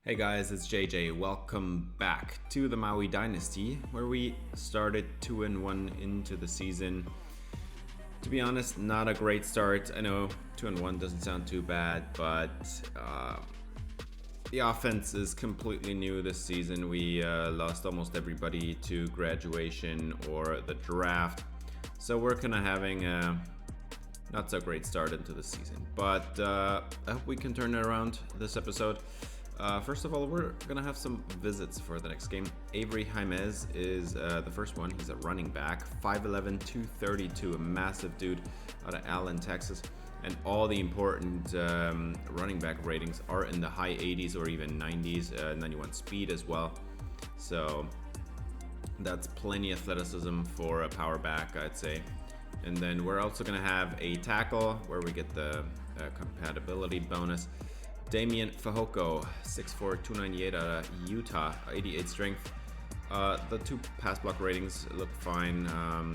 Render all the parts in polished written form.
Hey guys, it's JJ. Welcome back to the Maui Dynasty, where we started 2-1 into the season. To be honest, not a great start. I know 2-1 doesn't sound too bad, but the offense is completely new this season. We lost almost everybody to graduation or the draft, so we're kind of having a not so great start into the season. But I hope we can turn it around this episode. First of all, we're gonna have some visits for the next game. Avery Jaimez is the first one. He's a running back, 5'11", 232, a massive dude out of Allen, Texas. And all the important running back ratings are in the high 80s or even 90s, 91 speed as well. So that's plenty of athleticism for a power back, I'd say. And then we're also gonna have a tackle where we get the compatibility bonus. Damian Fehoko, 6'4", 298 out of Utah, 88 strength. The two pass block ratings look fine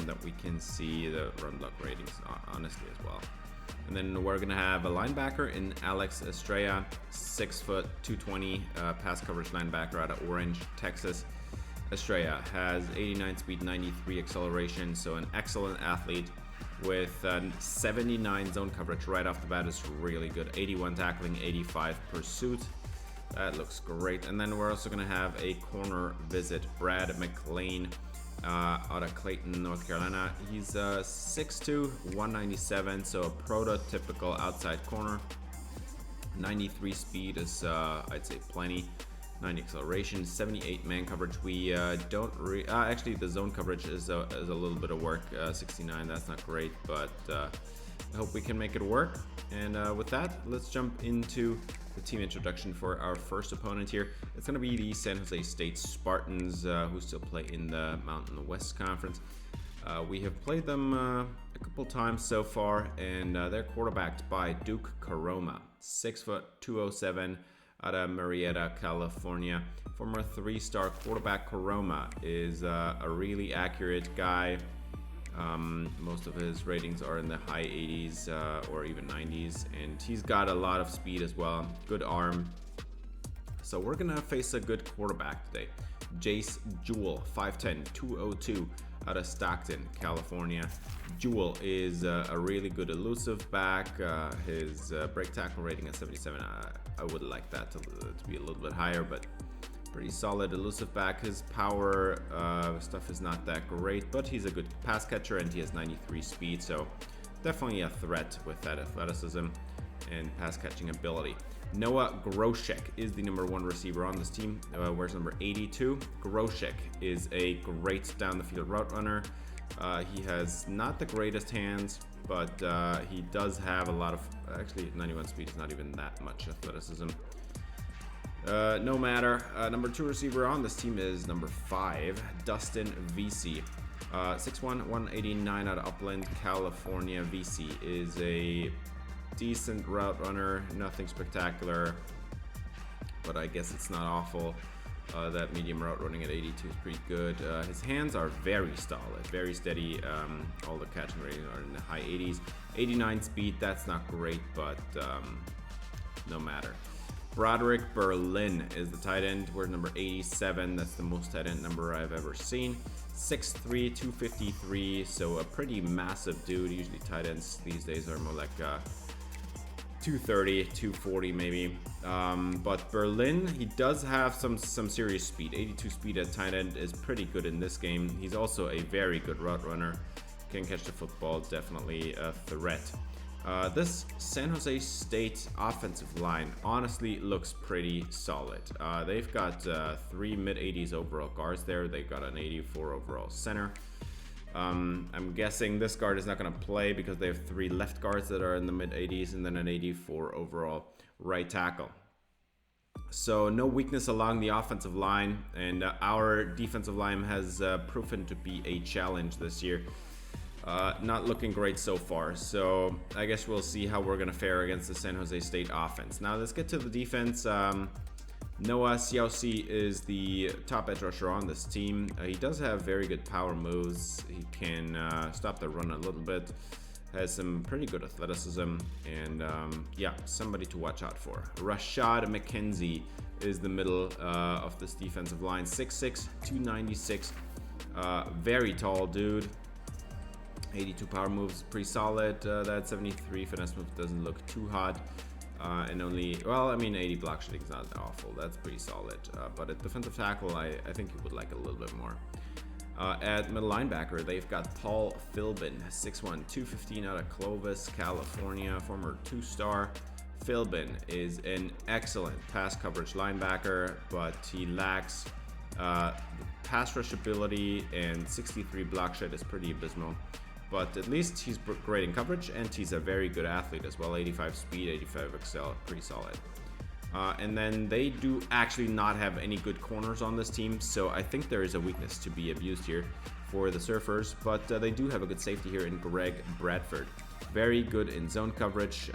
that we can see. The run block ratings, honestly, as well. And then we're going to have a linebacker in Alex Estrella, 6', 220 pass coverage linebacker out of Orange, Texas. Estrella has 89 speed, 93 acceleration, so an excellent athlete. With 79 zone coverage right off the bat is really good. 81 tackling, 85 pursuit. That looks great. And then we're also going to have a corner visit. Brad McLean out of Clayton, North Carolina. He's 6'2", 197, so a prototypical outside corner. 93 speed is, I'd say, plenty. 90 acceleration, 78 man coverage. We don't actually the zone coverage is a little bit of work. 69, that's not great, but I hope we can make it work. And with that, let's jump into the team introduction for our first opponent here. It's going to be the San Jose State Spartans, who still play in the Mountain West Conference. We have played them a couple times so far, and they're quarterbacked by Duke Caroma, 6', 207. Out of Marietta, California. Former 3-star quarterback Caroma is a really accurate guy. Most of his ratings are in the high 80s or even 90s, and he's got a lot of speed as well. Good arm. So we're gonna face a good quarterback today. Jace Jewell, 5'10", 202, out of Stockton, California. Jewell is a really good elusive back. His break tackle rating is 77. I would like that to be a little bit higher, but pretty solid elusive back. His power stuff is not that great, but he's a good pass catcher and he has 93 speed, so definitely a threat with that athleticism and pass catching ability. Noah Groshek is the number 1 receiver on this team. Wears number 82. Groshek is a great down the field route runner. He has not the greatest hands, but he does have a lot of, actually 91 speed is not even that much athleticism. No matter. Number 2 receiver on this team is number 5, Dustin VC. 6'1", 189 out of Upland, California. VC is a decent route runner, nothing spectacular, but I guess it's not awful. That medium route running at 82 is pretty good. His hands are very solid, very steady. All the catching ratings are in the high 80s. 89 speed, that's not great, but no matter. Broderick Berlin is the tight end. We're number 87. That's the most tight end number I've ever seen. 6'3", 253, so a pretty massive dude. Usually tight ends these days are more like 230, 240 maybe. But Berlin, he does have some serious speed. 82 speed at tight end is pretty good in this game. He's also a very good route runner. Can catch the football, definitely a threat. This San Jose State offensive line honestly looks pretty solid. They've got 3 mid-80s overall guards there. They've got an 84 overall center. I'm guessing this guard is not going to play because they have 3 left guards that are in the mid-80s and then an 84 overall right tackle. So no weakness along the offensive line, and our defensive line has proven to be a challenge this year. Not looking great so far, so I guess we'll see how we're going to fare against the San Jose State offense. Now let's get to the defense. Noah Siausi is the top edge rusher on this team. He does have very good power moves. He can stop the run a little bit. Has some pretty good athleticism, and yeah, somebody to watch out for. Rashad McKenzie is the middle of this defensive line. 6'6", 296. Very tall dude. 82 power moves, pretty solid. That 73 finesse move doesn't look too hot. And only, well, I mean, 80 block shooting is not awful. That's pretty solid. But at defensive tackle, I think you would like a little bit more. At middle linebacker, they've got Paul Philbin, 6'1", 215 out of Clovis, California, former 2-star. Philbin is an excellent pass coverage linebacker, but he lacks pass rush ability, and 63 block shed is pretty abysmal. But at least he's great in coverage, and he's a very good athlete as well. 85 speed, 85 excel, pretty solid. And then they do actually not have any good corners on this team, so I think there is a weakness to be abused here for the Surfers. But they do have a good safety here in Greg Bradford. Very good in zone coverage,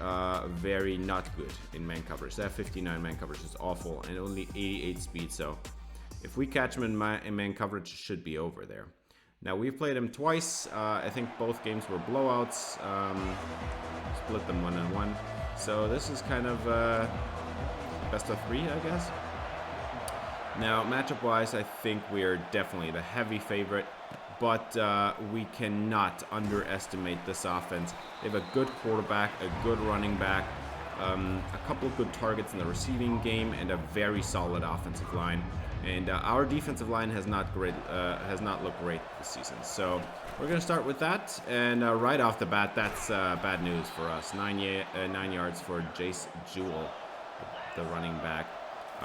very not good in man coverage. That 59 man coverage is awful, and only 88 speed, so if we catch him in man coverage, it should be over there. Now, we've played him twice. I think both games were blowouts. Split them 1-1. So this is kind of best of 3, I guess. Now, matchup-wise, I think we're definitely the heavy favorite. But we cannot underestimate this offense. They have a good quarterback, a good running back, a couple of good targets in the receiving game, and a very solid offensive line. And our defensive line has not looked great this season. So we're going to start with that. And right off the bat, that's bad news for us. 9 yards for Jace Jewell, the running back.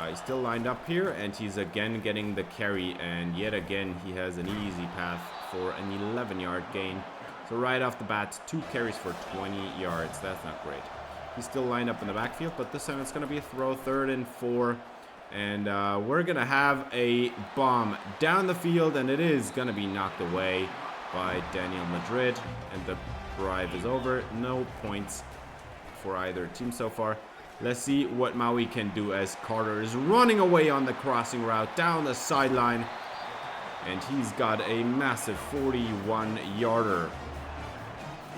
He's still lined up here, and he's again getting the carry. And yet again, he has an easy path for an 11-yard gain. So right off the bat, 2 carries for 20 yards. That's not great. He's still lined up in the backfield, but this time it's going to be a throw, 3rd and 4. And we're going to have a bomb down the field, and it is going to be knocked away by Daniel Madrid. And the drive is over. No points for either team so far. Let's see what Maui can do as Carter is running away on the crossing route down the sideline. And he's got a massive 41-yarder.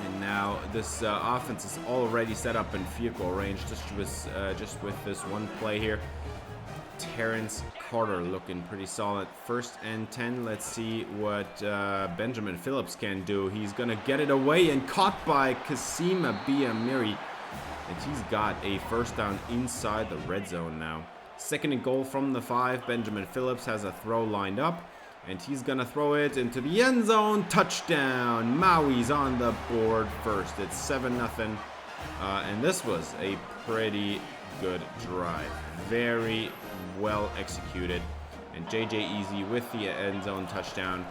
And now this offense is already set up in field goal range just with this one play here. Terrence Carter looking pretty solid. 1st and 10. Let's see what Benjamin Phillips can do. He's going to get it away and caught by Kasima Biamiri. And he's got a 1st down inside the red zone now. 2nd and goal from the 5. Benjamin Phillips has a throw lined up. And he's going to throw it into the end zone. Touchdown. Maui's on the board first. It's 7-0. And this was a pretty good drive. Very well executed. And JJ Easy with the end zone touchdown.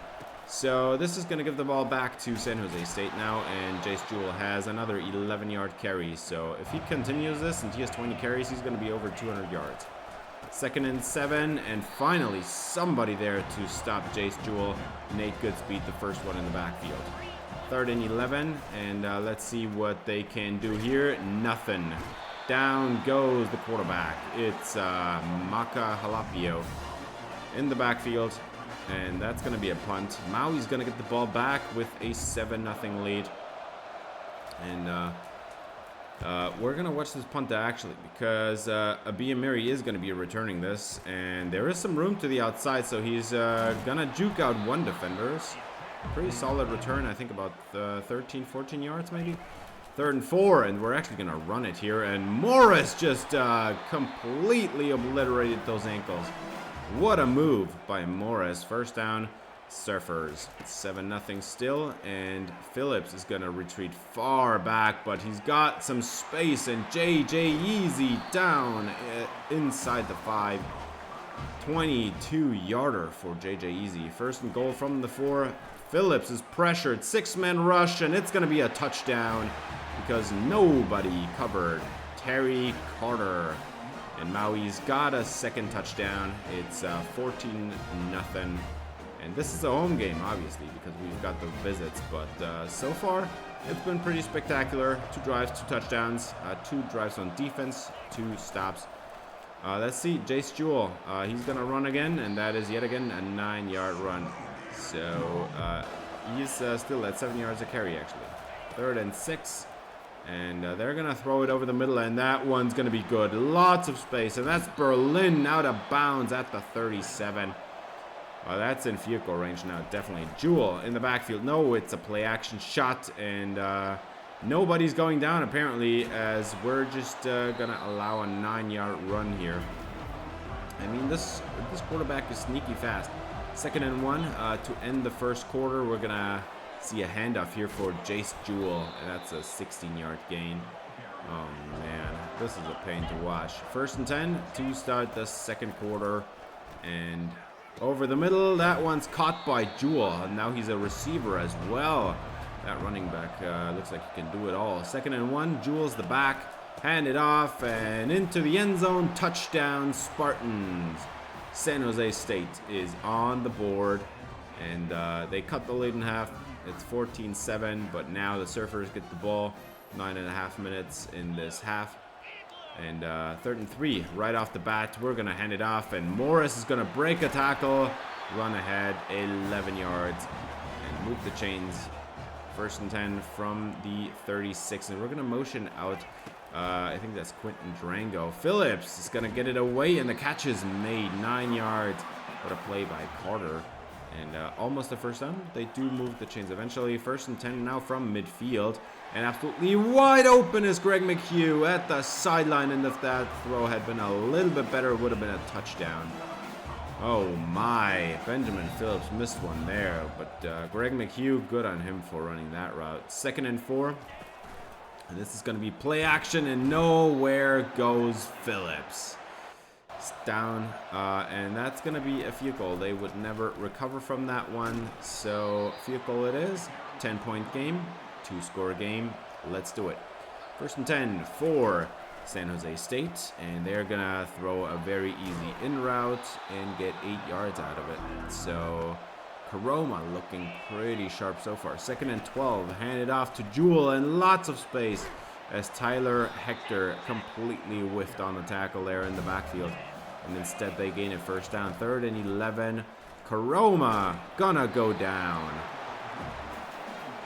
So this is going to give the ball back to San Jose State now. And Jace Jewell has another 11-yard carry. So if he continues this and he has 20 carries, he's going to be over 200 yards. 2nd and 7, and finally somebody there to stop Jace Jewell. Nate Goodspeed, the first one in the backfield. 3rd and 11, and let's see what they can do here. Nothing. Down goes the quarterback. It's Maka Halapio in the backfield, and that's going to be a punt. Maui's going to get the ball back with a 7-0 lead. And we're going to watch this punt actually, because Abiamiri is going to be returning this, and there is some room to the outside, so he's going to juke out one defender. Pretty solid return, I think about 13, 14 yards maybe. 3rd and 4, and we're actually going to run it here, and Morris just completely obliterated those ankles. What a move by Morris. 1st down, Surfers. 7-0 still, and Phillips is going to retreat far back, but he's got some space, and JJ Easy down inside the 5. 22-yarder for JJ Easy. 1st and goal from the 4. Phillips is pressured. 6-man rush, and it's going to be a touchdown because nobody covered Terry Carter. And Maui's got a 2nd touchdown. It's 14-0. And this is a home game, obviously, because we've got the visits. But so far, it's been pretty spectacular. 2 drives, 2 touchdowns, 2 drives on defense, 2 stops. Let's see, Jace Jewell. He's going to run again, and that is yet again a 9-yard run. So he's still at 7 yards a carry, actually. 3rd and 6. And they're going to throw it over the middle, and that one's going to be good. Lots of space, and that's Berlin out of bounds at the 37. Well, that's in field goal range now, definitely. Jewel in the backfield. No, it's a play-action shot, and nobody's going down, apparently, as we're just going to allow a 9-yard run here. I mean, this quarterback is sneaky fast. 2nd and 1 to end the first quarter. We're going to see a handoff here for Jace Jewell, and that's a 16-yard gain. Oh, man, this is a pain to watch. 1st and 10 to start the second quarter, and over the middle, that one's caught by Jewell, and now he's a receiver as well. That running back looks like he can do it all. 2nd and 1, Jewell's the back. Hand it off and into the end zone. Touchdown, Spartans. San Jose State is on the board, and they cut the lead in half. It's 14-7, but now the Surfers get the ball. 9.5 minutes in this half. And 3rd and 3, right off the bat, we're going to hand it off, and Morris is going to break a tackle, run ahead 11 yards, and move the chains. 1st and 10 from the 36, and we're going to motion out. I think that's Quentin Durango. Phillips is going to get it away, and the catch is made. 9 yards. What a play by Carter. And almost a first down. They do move the chains eventually. 1st and 10 now from midfield. And absolutely wide open is Greg McHugh at the sideline. And if that throw had been a little bit better, it would have been a touchdown. Oh my. Benjamin Phillips missed one there. But Greg McHugh, good on him for running that route. 2nd and 4. And this is going to be play action, and nowhere goes Phillips. It's down, and that's going to be a field goal. They would never recover from that one, so field goal it is. 10-point game, 2-score game. Let's do it. 1st and 10 for San Jose State, and they're going to throw a very easy in route and get 8 yards out of it. So Karoma looking pretty sharp so far. 2nd and 12, handed off to Jewell, and lots of space as Tyler Hector completely whiffed on the tackle there in the backfield. And instead they gain a first down. 3rd and 11, Karoma gonna go down.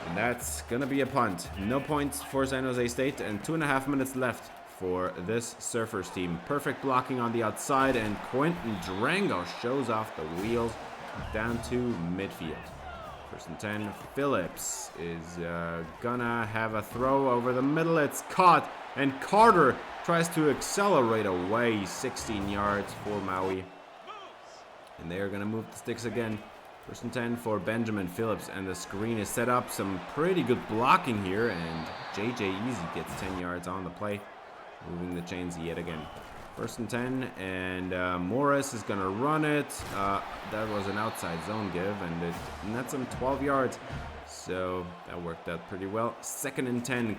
And that's gonna be a punt. No points for San Jose State, and 2.5 minutes left for this Surfers team. Perfect blocking on the outside, and Quentin Durango shows off the wheels down to midfield. 1st and 10, Phillips is gonna have a throw over the middle. It's caught, and Carter tries to accelerate away. 16 yards for Maui. And they are gonna move the sticks again. 1st and 10 for Benjamin Phillips, and the screen is set up. Some pretty good blocking here, and JJ Easy gets 10 yards on the play, moving the chains yet again. 1st and 10, and Morris is going to run it. That was an outside zone give, and that's him 12 yards. So that worked out pretty well. 2nd and 10,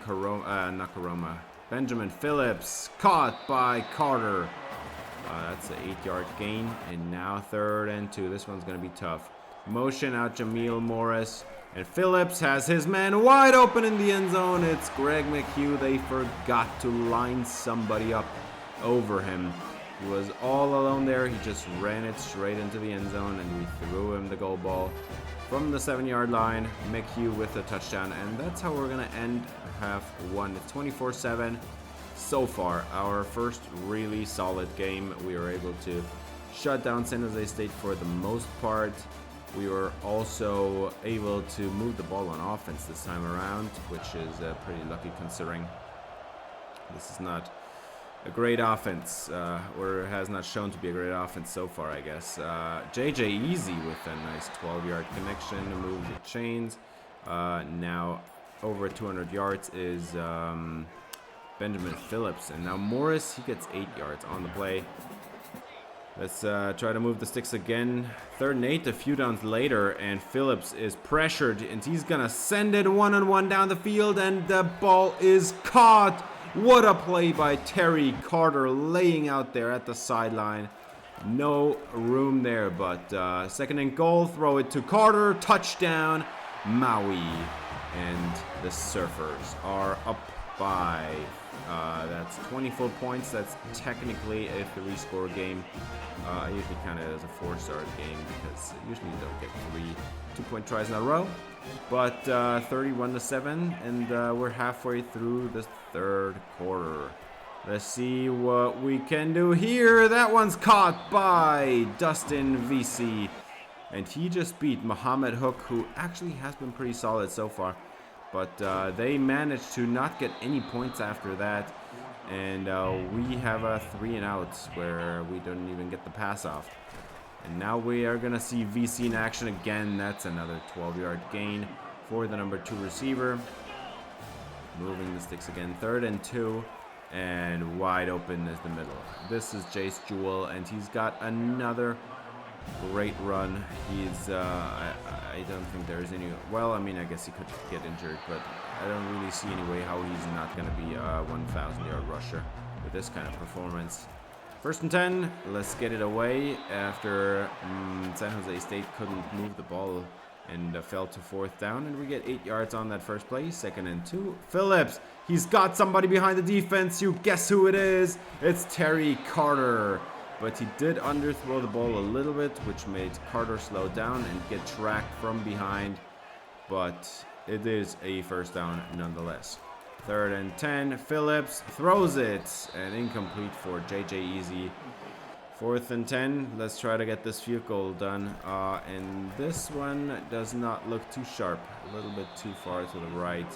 not Karoma. Benjamin Phillips caught by Carter. That's an 8-yard gain, and now 3rd and 2. This one's going to be tough. Motion out Jameel Morris, and Phillips has his man wide open in the end zone. It's Greg McHugh. They forgot to line somebody up over him. He was all alone there. He just ran it straight into the end zone, and we threw him the goal ball from the 7-yard line. McHugh with a touchdown, and that's how we're going to end half one. It's 24-7 so far. Our first really solid game. We were able to shut down San Jose State for the most part. We were also able to move the ball on offense this time around, which is pretty lucky considering this is not a great offense, or has not shown to be a great offense so far, I guess. JJ Easy with a nice 12-yard connection to move the chains. Now over 200 yards is Benjamin Phillips, and now Morris, he gets 8 yards on the play. Let's try to move the sticks again. 3rd and 8, a few downs later, and Phillips is pressured, and he's gonna send it one-on-one down the field, and the ball is caught. What a play by Terry Carter, laying out there at the sideline. No room there, but 2nd and goal, throw it to Carter, touchdown, Maui. And the Surfers are up by That's 24 points. That's technically a 3-score game. I usually count it as a 4-star game because usually you don't get 3 2-point tries in a row. But 31-7, and we're halfway through the third quarter. Let's see what we can do here. That one's caught by Dustin VC. And he just beat Muhammad Hook, who actually has been pretty solid so far. But they managed to not get any points after that. And we have a 3-and-out where we don't even get the pass off. And now we are going to see VC in action again. That's another 12-yard gain for the number 2 receiver. Moving the sticks again. 3rd and 2. And wide open is the middle. This is Jace Jewell, and he's got another great run. He's, I don't think there's any, well, I mean, I guess he could get injured, but I don't really see any way how he's not going to be a 1,000-yard rusher with this kind of performance. 1st and 10, let's get it away after San Jose State couldn't move the ball and fell to 4th down, and we get 8 yards on that first play. 2nd and 2, Phillips, he's got somebody behind the defense. You guess who it is? It's Terry Carter. But he did underthrow the ball a little bit, which made Carter slow down and get tracked from behind. But it is a 1st down nonetheless. 3rd and 10, Phillips throws it, and incomplete for JJ Easy. 4th and 10, let's try to get this field goal done. And this one does not look too sharp, a little bit too far to the right.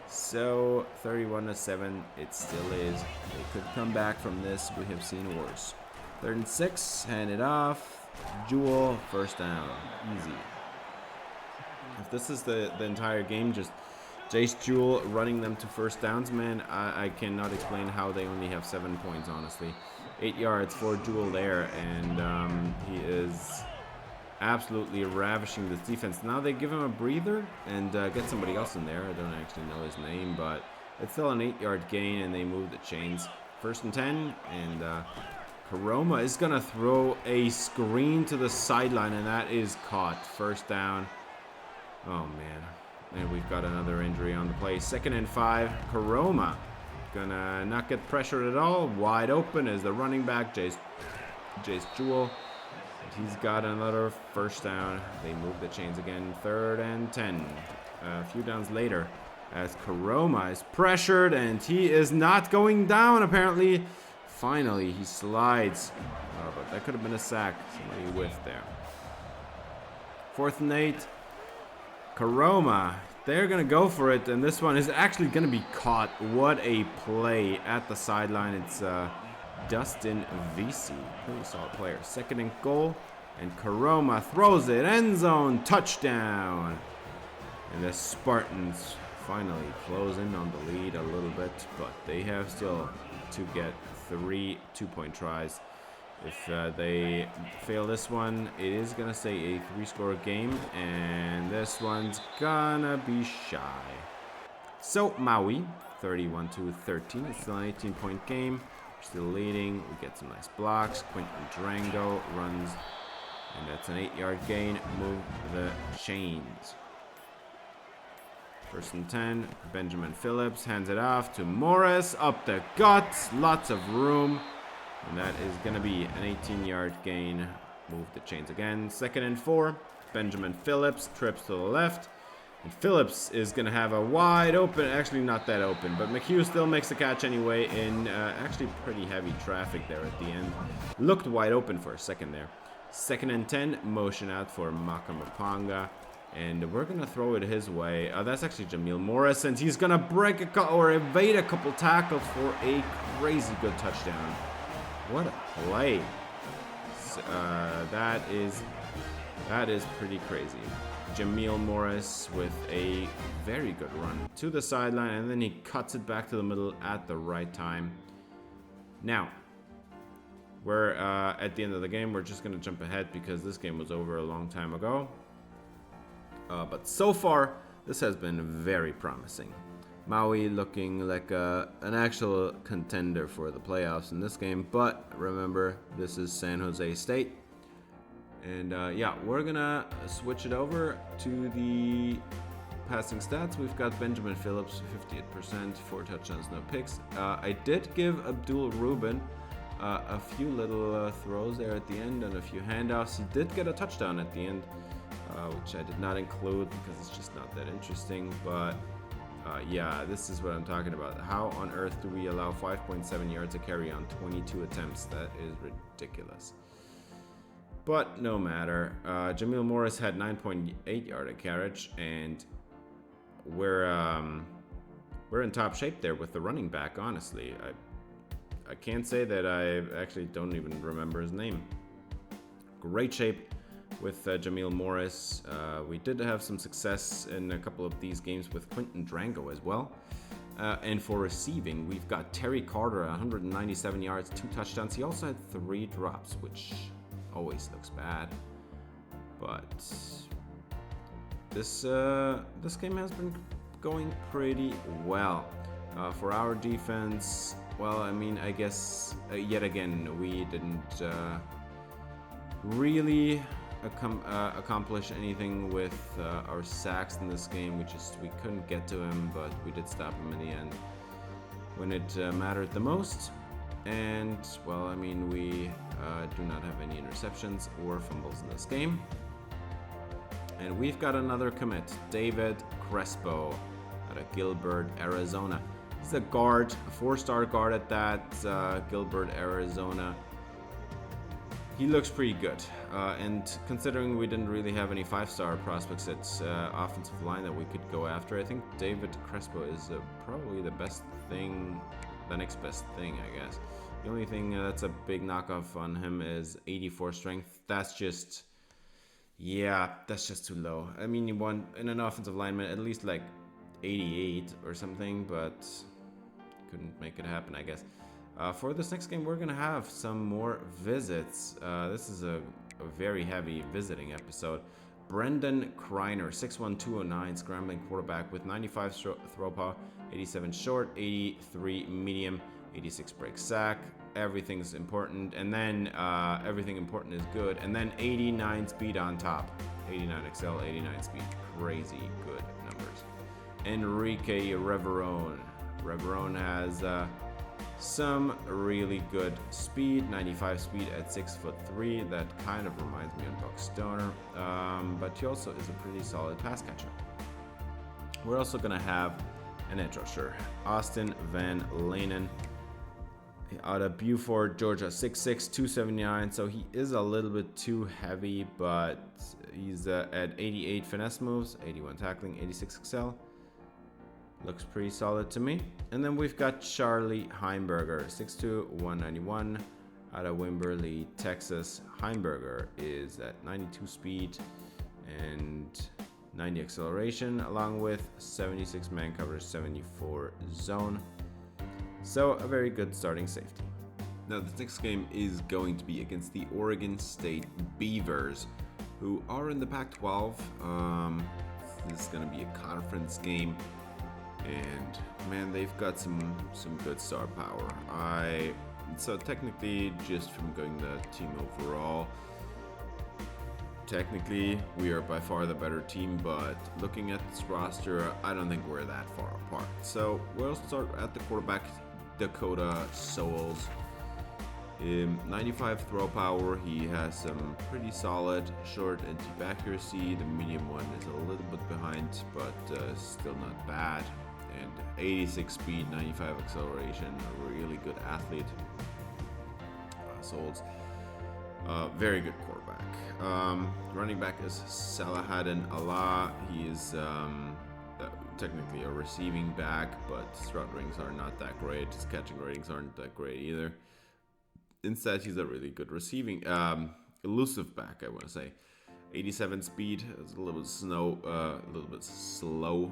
So 31-7, it still is. They could come back from this. We have seen worse. 3rd and 6, hand it off. Jewell, 1st down, easy. If this is the entire game, just Jace Jewell running them to 1st downs, man, I cannot explain how they only have 7 points, honestly. 8 yards for Jewell there, and he is absolutely ravishing this defense. Now they give him a breather and get somebody else in there. I don't actually know his name, but it's still an 8-yard gain, and they move the chains. 1st and 10, and Karoma is going to throw a screen to the sideline, and that is caught. 1st down. Oh, man. And we've got another injury on the play. 2nd and 5. Karoma gonna not get pressured at all. Wide open is the running back, Jace Jewell. He's got another 1st down. They move the chains again. 3rd and 10. A few downs later, as Karoma is pressured, and he is not going down, apparently. Finally, he slides. Oh, but that could have been a sack. Somebody whiffed there. 4th and 8. Karoma, they're going to go for it, and this one is actually going to be caught. What a play at the sideline. It's Dustin VC, pretty solid player. 2nd and goal, and Karoma throws it. End zone, touchdown. And the Spartans finally close in on the lead a little bit, but they have still to get 3 2-point tries. If they fail this one, it is going to stay a 3-score game, and this one's gonna be shy. So Maui, 31-13. It's still an 18-point game. We're still leading. We get some nice blocks. Quentin Durango runs, and that's an 8-yard gain. Move the chains. 1st and 10. Benjamin Phillips hands it off to Morris. Up the gut. Lots of room. And that is going to be an 18-yard gain. Move the chains again. 2nd and 4. Benjamin Phillips trips to the left. And Phillips is going to have a wide open, actually not that open, but McHugh still makes the catch anyway in actually pretty heavy traffic there at the end. Looked wide open for a second there. 2nd and 10. Motion out for Maka Mapanga. And we're going to throw it his way. That's actually Jamil Morris, and he's going to break or evade a couple tackles for a crazy good touchdown. What a play. That is pretty crazy. Jamil Morris with a very good run to the sideline, and then he cuts it back to the middle at the right time. Now, we're at the end of the game. We're just going to jump ahead because this game was over a long time ago. But so far, this has been very promising. Maui looking like an actual contender for the playoffs in this game. But remember, this is San Jose State. And yeah, we're going to switch it over to the passing stats, we've got Benjamin Phillips, 58%, 4 touchdowns, no picks. I did give Abdul Rubin a few little throws there at the end and a few handoffs. He did get a touchdown at the end, which I did not include because it's just not that interesting. But yeah, this is what I'm talking about. How on earth do we allow 5.7 yards a carry on 22 attempts? That is ridiculous. But no matter. Jamil Morris had 9.8 yard a carriage, and we're in top shape there with the running back. Honestly, I can't say that I actually don't even remember his name. Great shape with Jamil Morris. We did have some success in a couple of these games with Quentin Drango as well. And for receiving, we've got Terry Carter, 197 yards, 2 touchdowns. He also had 3 drops, which always looks bad. But this game has been going pretty well. For our defense, well, I mean, I guess yet again we didn't really accomplish anything with our sacks in this game. We couldn't get to him, but we did stop him in the end when it mattered the most. And well, I mean, we do not have any interceptions or fumbles in this game. And we've got another commit, David Crespo out of Gilbert, Arizona. He's a guard, a 4-star guard at that, Gilbert, Arizona. He looks pretty good. And considering we didn't really have any 5-star prospects at offensive line that we could go after, I think David Crespo is probably the best thing, the next best thing, I guess. The only thing that's a big knockoff on him is 84 strength. That's just too low. I mean, you want in an offensive lineman at least like 88 or something, but couldn't make it happen, I guess. For this next game, we're gonna have some more visits. This is a very heavy visiting episode. Brendan Kreiner, 6'1", 209, scrambling quarterback with 95 throw power, 87 short, 83 medium, 86 break sack. Everything's important, and then everything important is good, and then 89 speed on top. 89 XL, 89 speed, crazy good numbers. Enrique Reverone. Reverone has some really good speed, 95 speed at 6'3". That kind of reminds me of Buck Stoner, but he also is a pretty solid pass catcher. We're also gonna have an edge rusher, Austin Van Lanen, out of Beaufort, Georgia, 6'6", 279. So he is a little bit too heavy, but he's at 88 finesse moves, 81 tackling, 86 XL. Looks pretty solid to me. And then we've got Charlie Heimberger, 6'2", 191, out of Wimberley, Texas. Heimberger is at 92 speed and 90 acceleration, along with 76 man coverage, 74 zone. So a very good starting safety. Now the next game is going to be against the Oregon State Beavers, who are in the Pac-12. This is going to be a conference game, and man, they've got some good star power. So technically, just from going the team overall, technically we are by far the better team, but looking at this roster, I don't think we're that far apart. So we'll start at the quarterback, Dakota Souls. 95 throw power. He has some pretty solid short and deep accuracy. The medium one is a little bit behind, but still not bad. And 86 speed, 95 acceleration. A really good athlete. Souls. Very good quarterback. Running back is Salahaddin Allah. He is technically a receiving back, but his route ratings are not that great. His catching ratings aren't that great either. Instead, he's a really good receiving, elusive back, I want to say. 87 speed, it's a little bit slow.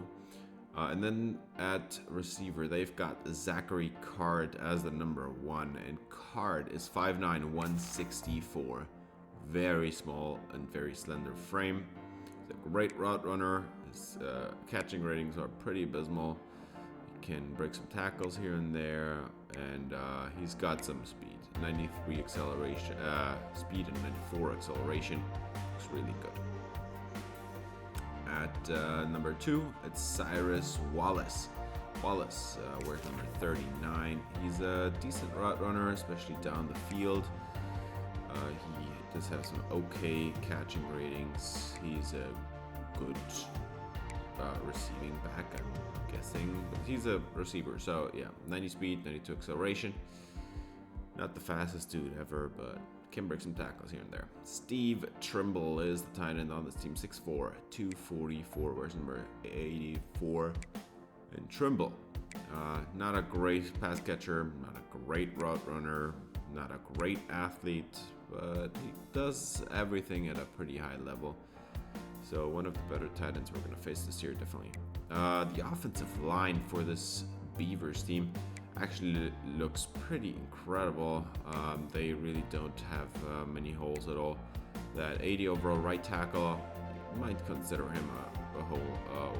And then at receiver, they've got Zachary Card as the number 1, and Card is 5'9", 164. Very small and very slender frame. He's a great route runner. His catching ratings are pretty abysmal. He can break some tackles here and there, and he's got some speed. 93 acceleration, speed and 94 acceleration. Looks really good. At number 2, it's Cyrus Wallace. Wallace wears number 39. He's a decent route runner, especially down the field. He does have some okay catching ratings. He's a good receiving back, I'm guessing. But he's a receiver, so yeah, 90 speed, 92 acceleration. Not the fastest dude ever, but can break some tackles here and there. Steve Trimble is the tight end on this team. 6'4", 244. Where's number 84? And Trimble, not a great pass catcher, not a great route runner, not a great athlete, but he does everything at a pretty high level. So one of the better tight ends we're going to face this year, definitely. The offensive line for this Beavers team actually looks pretty incredible. They really don't have many holes at all. That 80 overall right tackle, might consider him a hole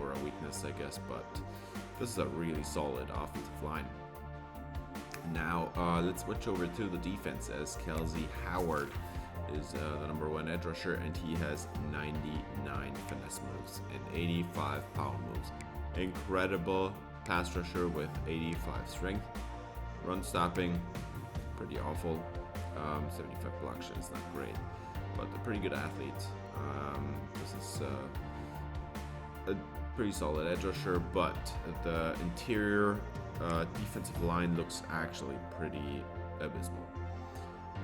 or a weakness, I guess, but this is a really solid offensive line. Now let's switch over to the defense, as Kelsey Howard is the number 1 edge rusher, and he has 99 finesse moves and 85 power moves. Incredible pass rusher with 85 strength. Run stopping, pretty awful. 75 block shot is not great, but a pretty good athlete. This is a pretty solid edge rusher, but the interior defensive line looks actually pretty abysmal.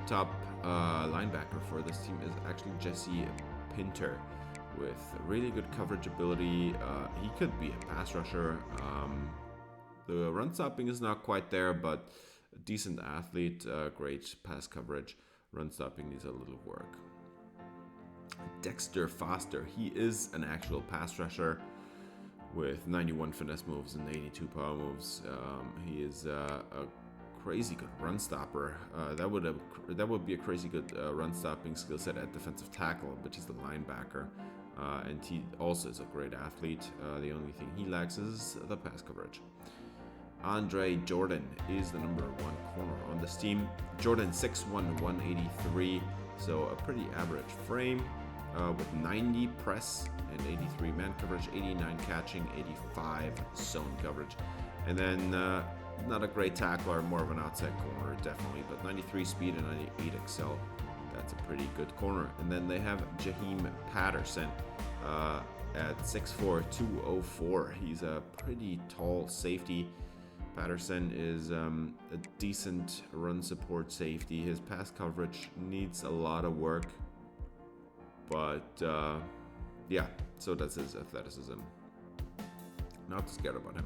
Top linebacker for this team is actually Jesse Pinter, with really good coverage ability. He could be a pass rusher. The run stopping is not quite there, but a decent athlete, great pass coverage. Run stopping needs a little work. Dexter Foster, he is an actual pass rusher with 91 finesse moves and 82 power moves. He is a crazy good run stopper. That would be a crazy good run stopping skill set at defensive tackle, but he's the linebacker. And he also is a great athlete. The only thing he lacks is the pass coverage. Andre Jordan is the number 1 corner on this team. Jordan 6'1", 183, so a pretty average frame, with 90 press and 83 man coverage, 89 catching, 85 zone coverage. And then not a great tackler, more of an outside corner, definitely, but 93 speed and 98 excel. That's a pretty good corner. And then they have Jaheim Patterson at 6'4", 204. He's a pretty tall safety. Patterson is a decent run support safety. His pass coverage needs a lot of work, but yeah, so that's his athleticism. Not too scared about him.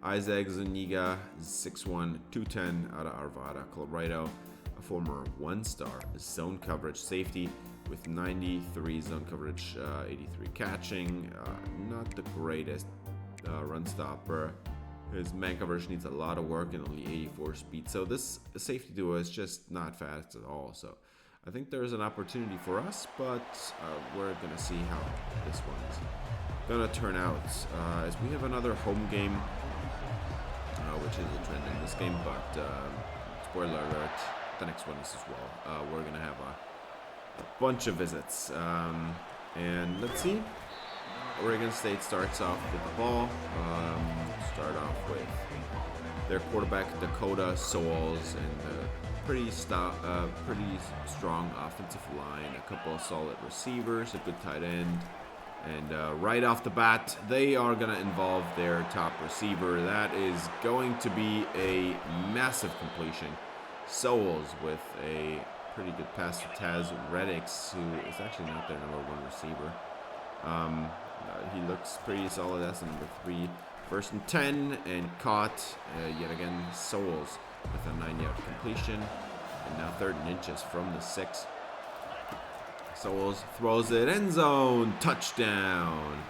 Isaac Zuniga, 6'1", 210, out of Arvada, Colorado. A former 1-star zone coverage safety with 93 zone coverage, 83 catching. Not the greatest run stopper. His man coverage needs a lot of work and only 84 speed. So this safety duo is just not fast at all. So I think there's an opportunity for us, but we're going to see how this one's going to turn out. As we have another home game, which is a trend in this game, but spoiler alert, the next one is as well. We're going to have a bunch of visits. And let's see. Oregon State starts off with the ball. Start off with their quarterback Dakota Souls and a pretty strong offensive line, a couple of solid receivers, a good tight end, and right off the bat they are going to involve their top receiver. That is going to be a massive completion. Souls with a pretty good pass to Taz Reddix, who is actually not their number 1 receiver. He looks pretty solid as the number 3. 1st and 10, and caught yet again Souls with a 9-yard completion, and now 3rd and inches from the 6. Souls throws it, end zone, touchdown,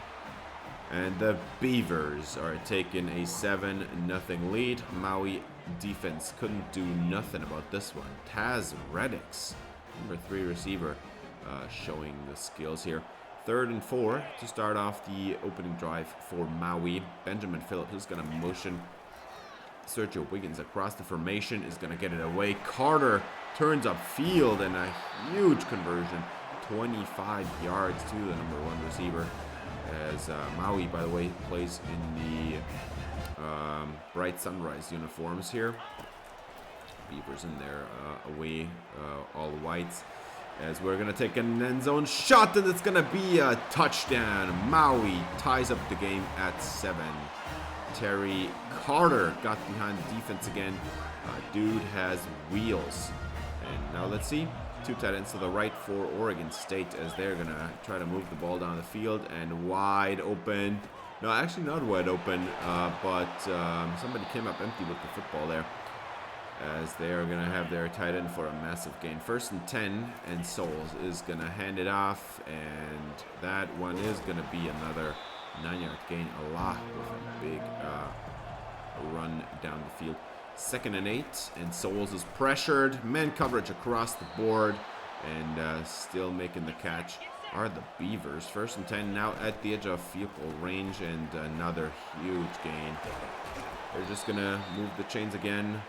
and the Beavers are taking a 7-0 lead. Maui defense couldn't do nothing about this one. Taz Reddix, number 3 receiver, showing the skills here. 3rd and 4 to start off the opening drive for Maui. Benjamin Phillips is going to motion Sergio Wiggins across the formation, is going to get it away. Carter turns up field, and a huge conversion, 25 yards to the number 1 receiver. as Maui, by the way, plays in the bright sunrise uniforms here. Beavers in there, away, all whites. As we're going to take an end zone shot, and it's going to be a touchdown. Maui ties up the game at 7. Terry Carter got behind the defense again. Dude has wheels. And now let's see. 2 tight ends to the right for Oregon State as they're going to try to move the ball down the field. And wide open. No, actually not wide open, but somebody came up empty with the football there. As they are going to have their tight end for a massive gain. 1st and 10, and Souls is going to hand it off, and that one is going to be another 9-yard gain. A lot with a big run down the field. 2nd and 8, and Souls is pressured. Man coverage across the board, and still making the catch are the Beavers. 1st and 10 now at the edge of field goal range, and another huge gain. They're just going to move the chains again.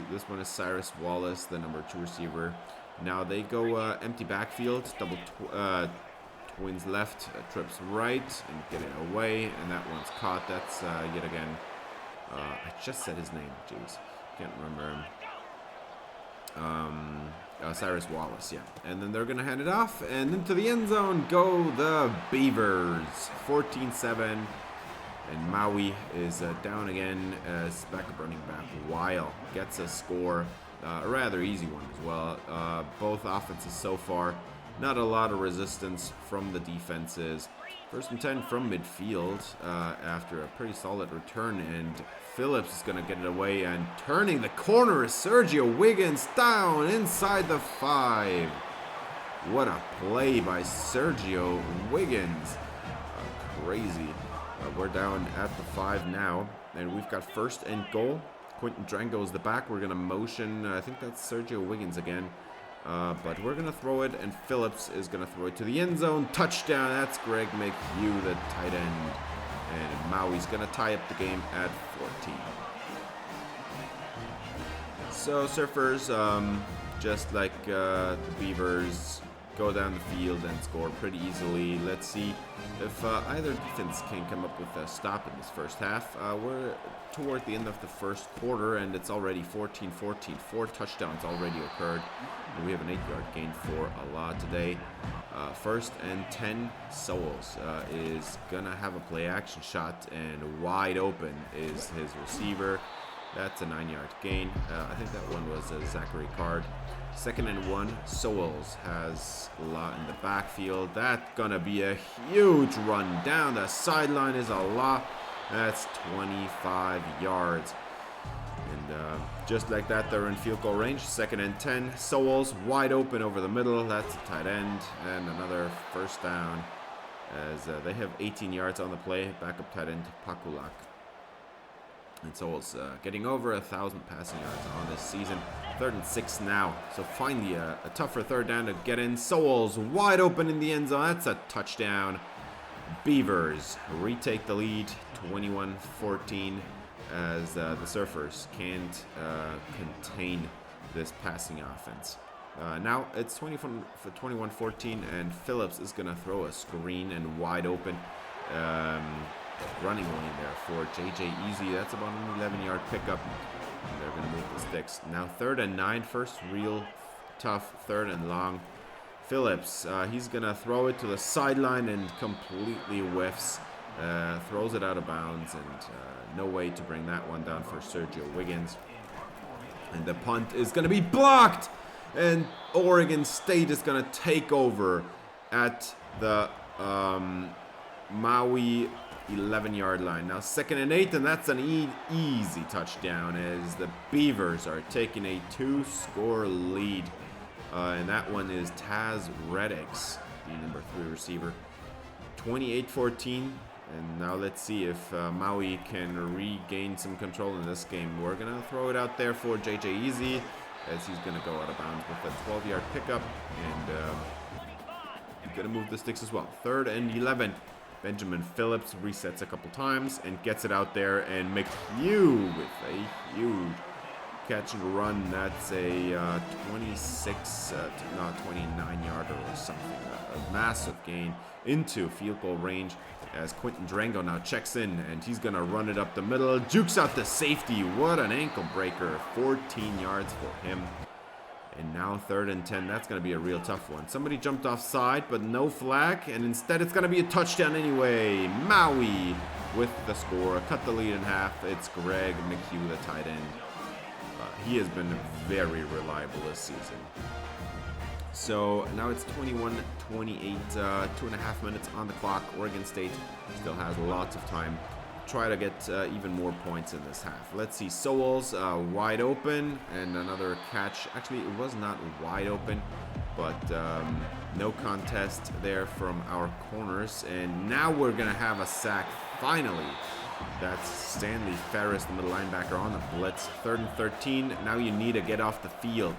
This one is Cyrus Wallace, the number 2 receiver. Now they go empty backfield, double twins left, trips right, and get it away, and that one's caught. That's yet again, I just said his name, jeez, can't remember him. Cyrus Wallace, yeah. And then they're going to hand it off, and into the end zone go the Beavers, 14-7. And Maui is down again as backup running back Weil gets a score, a rather easy one as well. Both offenses so far, not a lot of resistance from the defenses. 1st and 10 from midfield after a pretty solid return, and Phillips is going to get it away, and turning the corner is Sergio Wiggins down inside the 5. What a play by Sergio Wiggins. Crazy. We're down at the 5 now, and we've got 1st and goal. Quentin Drango is the back. We're going to motion. I think that's Sergio Wiggins again. But we're going to throw it, and Phillips is going to throw it to the end zone. Touchdown. That's Greg McHugh, the tight end. And Maui's going to tie up the game at 14. So Surfers, just like the Beavers, go down the field and score pretty easily. Let's see if either defense can come up with a stop in this first half. We're toward the end of the first quarter, and it's already 14-14. 4 touchdowns already occurred, and we have an 8-yard gain for Allah today. 1st and 10, Souls is gonna have a play action shot, and wide open is his receiver. That's a 9-yard gain. I think that one was Zachary Card. 2nd and 1, Souls has a lot in the backfield. That's gonna be a huge run down the sideline is a lot. That's 25 yards. And just like that, they're in field goal range. 2nd and 10, Souls wide open over the middle. That's a tight end, and another 1st down as they have 18 yards on the play. Backup tight end Pakulak. And Souls getting over 1,000 passing yards on this season. 3rd and 6 now. So finally a tougher 3rd down to get in. Souls wide open in the end zone. That's a touchdown. Beavers retake the lead, 21-14, as the Surfers can't contain this passing offense. Now it's 21-14, and Phillips is going to throw a screen and wide open. Running lane there for J.J. Easy. That's about an 11-yard pickup. And they're going to move the sticks. Now 3rd and 9. First real tough 3rd and long. Phillips, he's going to throw it to the sideline and completely whiffs. Throws it out of bounds, and no way to bring that one down for Sergio Wiggins. And the punt is going to be blocked. And Oregon State is going to take over at the Maui 11-yard line. Now 2nd and 8, and that's an easy touchdown as the Beavers are taking a 2-score lead. And that one is Taz Reddix, the number 3 receiver. 28-14. And now let's see if Maui can regain some control in this game. We're going to throw it out there for J.J. Easy as he's going to go out of bounds with a 12-yard pickup. And he's going to move the sticks as well. 3rd and 11. Benjamin Phillips resets a couple times and gets it out there. And McHugh with a huge catch and run. That's a 29-yarder or something. A massive gain into field goal range as Quinton Durango now checks in, and he's going to run it up the middle. Jukes out the safety. What an ankle breaker. 14 yards for him. And now 3rd and 10. That's going to be a real tough one. Somebody jumped offside, but no flag. And instead, it's going to be a touchdown anyway. Maui with the score. Cut the lead in half. It's Greg McHugh, the tight end. He has been very reliable this season. So now it's 21-28, 2.5 minutes on the clock. Oregon State still has lots of time to try to get even more points in this half. Let's see, Sowles wide open, and another catch. Actually, it was not wide open, but no contest there from our corners. And now we're going to have a sack finally. That's Stanley Ferris, the middle linebacker, on the blitz. 3rd and 13. Now you need to get off the field.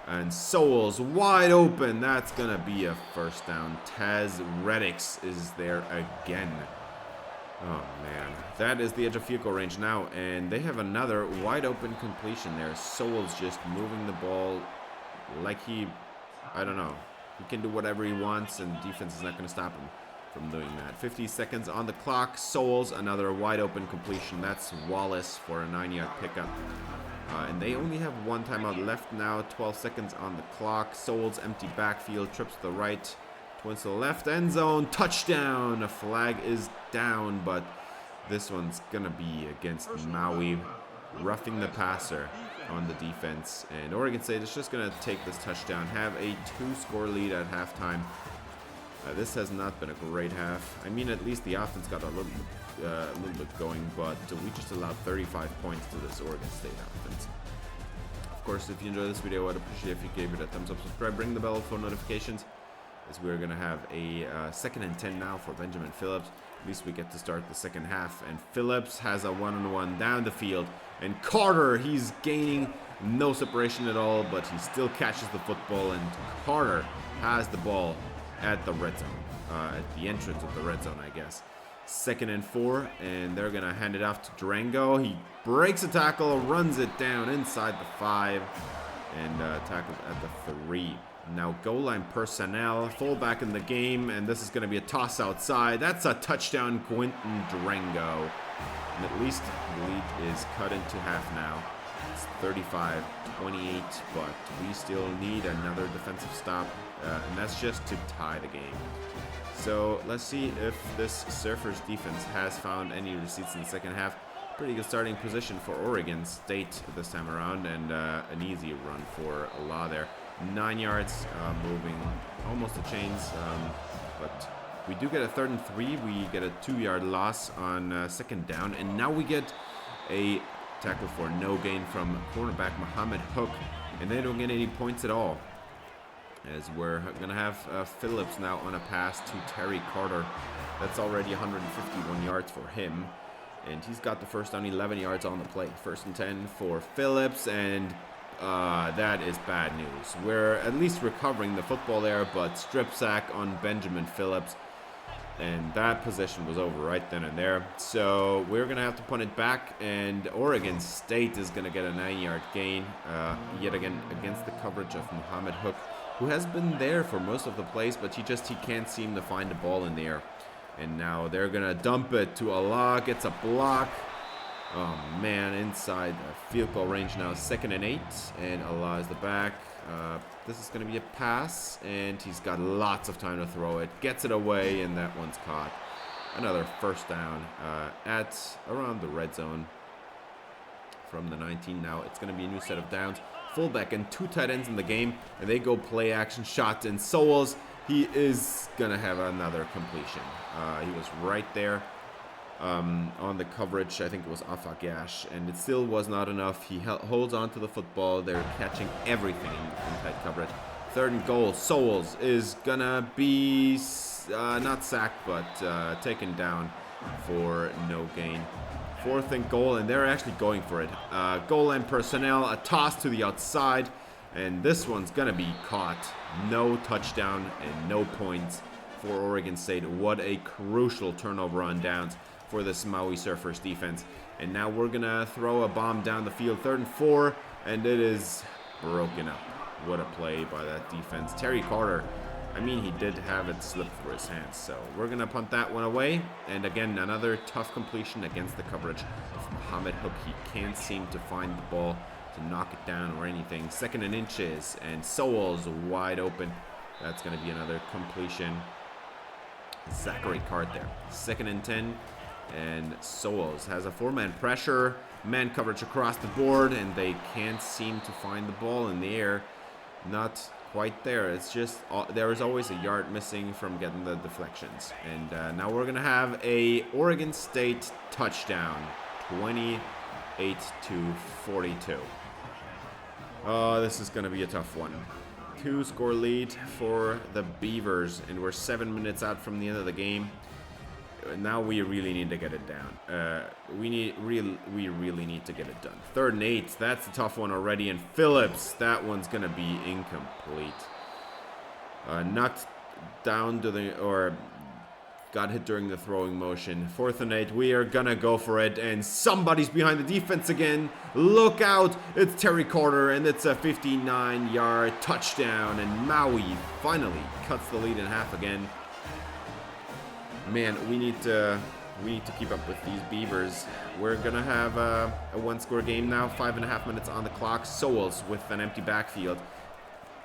And Sowles wide open. That's going to be a first down. Taz Reddix is there again. Oh, man. That is the edge of field goal range now. And they have another wide open completion there. Sowles just moving the ball like I don't know. He can do whatever he wants, and the defense is not going to stop him from doing that. 50 seconds on the clock. Sowles, another wide open completion. That's Wallace for a 9-yard pickup. And they only have one timeout left now. 12 seconds on the clock. Sowles, empty backfield, trips to the right, twins to the left, end zone, touchdown. A flag is down, but this one's gonna be against Maui, roughing the passer on the defense. And Oregon State is just gonna take this touchdown, have a 2-score lead at halftime. This has not been a great half. I mean, at least the offense got a little bit going, but we just allowed 35 points to this Oregon State offense. Of course, if you enjoyed this video, I'd appreciate if you gave it a thumbs up, subscribe, ring the bell for notifications, as we're going to have a 2nd and 10 now for Benjamin Phillips. At least we get to start the second half, and Phillips has a one-on-one down the field, and Carter, he's gaining no separation at all, but he still catches the football, and Carter has the ball at the red zone, at the entrance of the red zone, I guess. 2nd and 4, and they're going to hand it off to Durango. He breaks a tackle, runs it down inside the 5, and tackles at the 3. Now goal line personnel, fullback in the game, and this is going to be a toss outside. That's a touchdown, Quinton Durango. And at least the lead is cut into half now. It's 35-28, but we still need another defensive stop, and that's just to tie the game. So let's see if this Surfers defense has found any receipts in the second half. Pretty good starting position for Oregon State this time around, and an easy run for Allah there. 9 yards, moving almost the chains, but we do get a 3rd and 3. We get a 2-yard loss on 2nd down, and now we get a tackle for no gain from cornerback Muhammad Hook, and they don't get any points at all, as we're going to have Phillips now on a pass to Terry Carter. That's already 151 yards for him, and he's got the first down, 11 yards on the play. 1st and 10 for Phillips, and that is bad news. We're at least recovering the football there, but strip sack on Benjamin Phillips, and that possession was over right then and there. So we're going to have to punt it back, and Oregon State is going to get a 9-yard gain, yet again against the coverage of Muhammad Hook, who has been there for most of the plays, but he can't seem to find the ball in the air. And now they're going to dump it to Allah, gets a block. Oh man, inside field goal range now, 2nd and 8, and Allah is the back. This is going to be a pass, and he's got lots of time to throw it. Gets it away, and that one's caught. Another first down at around the red zone from the 19. Now it's going to be a new set of downs. Fullback and 2 tight ends in the game, and they go play action shot, and Sowles, he is going to have another completion. He was right there on the coverage. I think it was Afagash, and it still was not enough. He holds on to the football. They're catching everything in tight coverage. 3rd and goal. Sowles is gonna be not sacked, but taken down for no gain. 4th and goal, and they're actually going for it. Goal line personnel, a toss to the outside, and this one's gonna be caught. No touchdown and no points for Oregon State. What a crucial turnover on downs for this Maui Surfers defense. And now we're gonna throw a bomb down the field. 3rd and 4, and it is broken up. What a play by that defense. Terry Carter I mean, he did have it slip through his hands. So we're going to punt that one away. And again, another tough completion against the coverage of Mohammed Hook. He can't seem to find the ball to knock it down or anything. 2nd and inches, and Sowell's wide open. That's going to be another completion. Zachary Card there. 2nd and 10, and Sowells has a 4-man pressure. Man coverage across the board, and they can't seem to find the ball in the air. Not quite there. It's just there is always a yard missing from getting the deflections. And now we're gonna have a Oregon State touchdown, 28-42. Oh, this is gonna be a tough one. 2-score lead for the Beavers, and we're 7 minutes out from the end of the game. Now we really need to get it down. We really need to get it done. 3rd and 8. That's a tough one already. And Phillips, that one's gonna be incomplete. Knocked down to the got hit during the throwing motion. 4th and 8. We are gonna go for it, and somebody's behind the defense again. Look out! It's Terry Carter, and it's a 59-yard touchdown. And Maui finally cuts the lead in half again. Man, we need to keep up with these Beavers. We're gonna have a 1-score game now. 5.5 minutes on the clock. Sowells with an empty backfield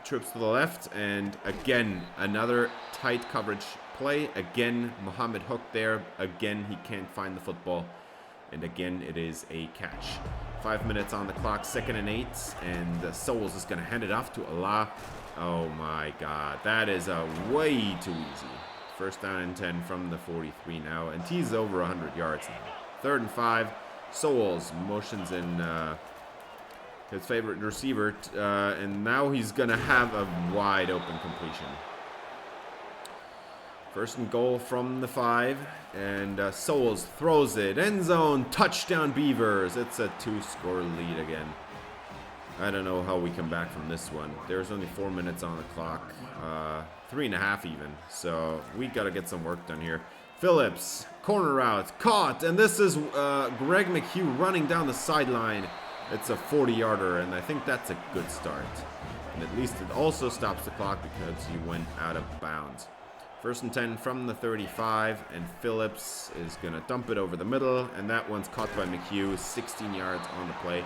trips to the left, and again another tight coverage play. Again, Mohammed Hook there. Again, he can't find the football, and again it is a catch. 5 minutes on the clock. 2nd and 8, and Sowells is gonna hand it off to Allah. Oh my God, that is way too easy. 1st down and 10 from the 43 now, and he's over 100 yards now. 3rd and 5. Sowells motions in his favorite receiver, and now he's gonna have a wide open completion. 1st and goal from the 5, and Sowells throws it, end zone, touchdown Beavers. It's a 2-score lead again. I don't know how we come back from this one. There's only 4 minutes on the clock. 3.5 even. So we got to get some work done here. Phillips, corner route, caught. And this is Greg McHugh running down the sideline. It's a 40-yarder, and I think that's a good start. And at least it also stops the clock because he went out of bounds. 1st and 10 from the 35, and Phillips is going to dump it over the middle. And that one's caught by McHugh. 16 yards on the play.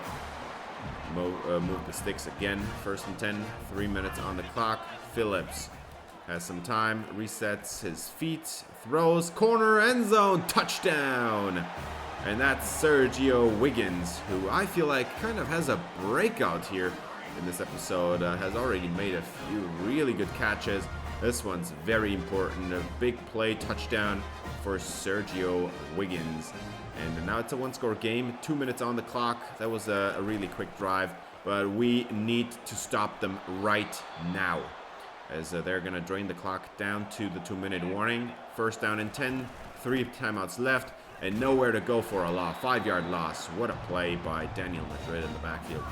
Move the sticks again. 1st and 10, 3 minutes on the clock. Phillips has some time, resets his feet, throws, corner, end zone, touchdown. And that's Sergio Wiggins, who I feel like kind of has a breakout here in this episode. Has already made a few really good catches. This one's very important. A big play, touchdown for Sergio Wiggins. And now it's a 1-score game. 2 minutes on the clock. That was a really quick drive, but we need to stop them right now, as they're going to drain the clock down to the 2-minute warning. 1st down and 10, 3 timeouts left, and nowhere to go for a loss. 5-yard loss. What a play by Daniel Madrid in the backfield.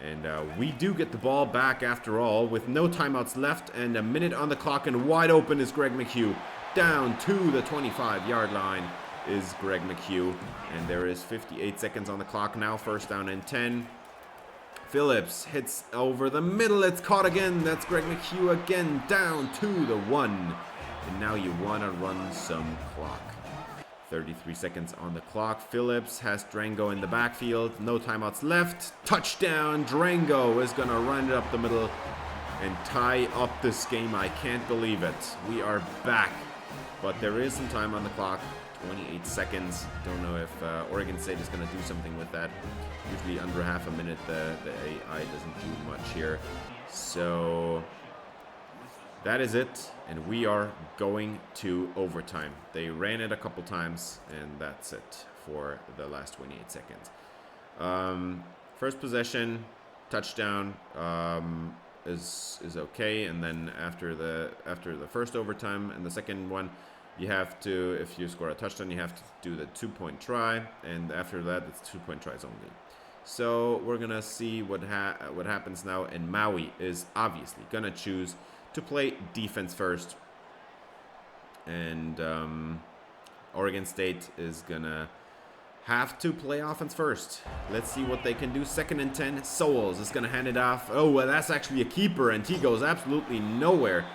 And we do get the ball back after all, with no timeouts left and a minute on the clock, and wide open is Greg McHugh. Down to the 25-yard line is Greg McHugh, and there is 58 seconds on the clock now. 1st down and 10. Phillips hits over the middle. It's caught again. That's Greg McHugh again, down to the 1. And now you want to run some clock. 33 seconds on the clock. Phillips has Drango in the backfield. No timeouts left. Touchdown. Drango is going to run it up the middle and tie up this game. I can't believe it. We are back. But there is some time on the clock. 28 seconds. Don't know if Oregon State is going to do something with that. Usually under half a minute, the AI doesn't do much here. So that is it, and we are going to overtime. They ran it a couple times, and that's it for the last 28 seconds. First possession, touchdown is okay, and then after the first overtime and the second one, you have to, if you score a touchdown, you have to do the 2-point try, and after that, it's 2-point tries only. So we're gonna see what happens now, and Maui is obviously gonna choose to play defense first, and Oregon State is gonna have to play offense first. Let's see what they can do. 2nd and 10. Sowells is gonna hand it off. Oh, well, that's actually a keeper, and he goes absolutely nowhere.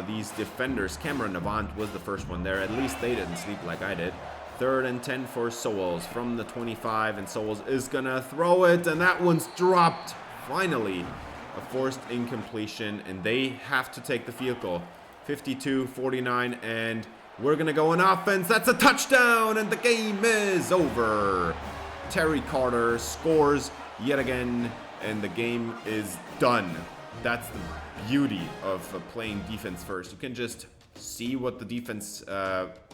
these defenders. Cameron Avant was the first one there. At least they didn't sleep like I did. 3rd and 10 for Sowles from the 25, and Sowles is gonna throw it, and that one's dropped. Finally, a forced incompletion, and they have to take the field goal. 52-49, and we're gonna go on offense. That's a touchdown, and the game is over. Terry Carter scores yet again, and the game is done. That's the beauty of playing defense first. You can just see what the defense,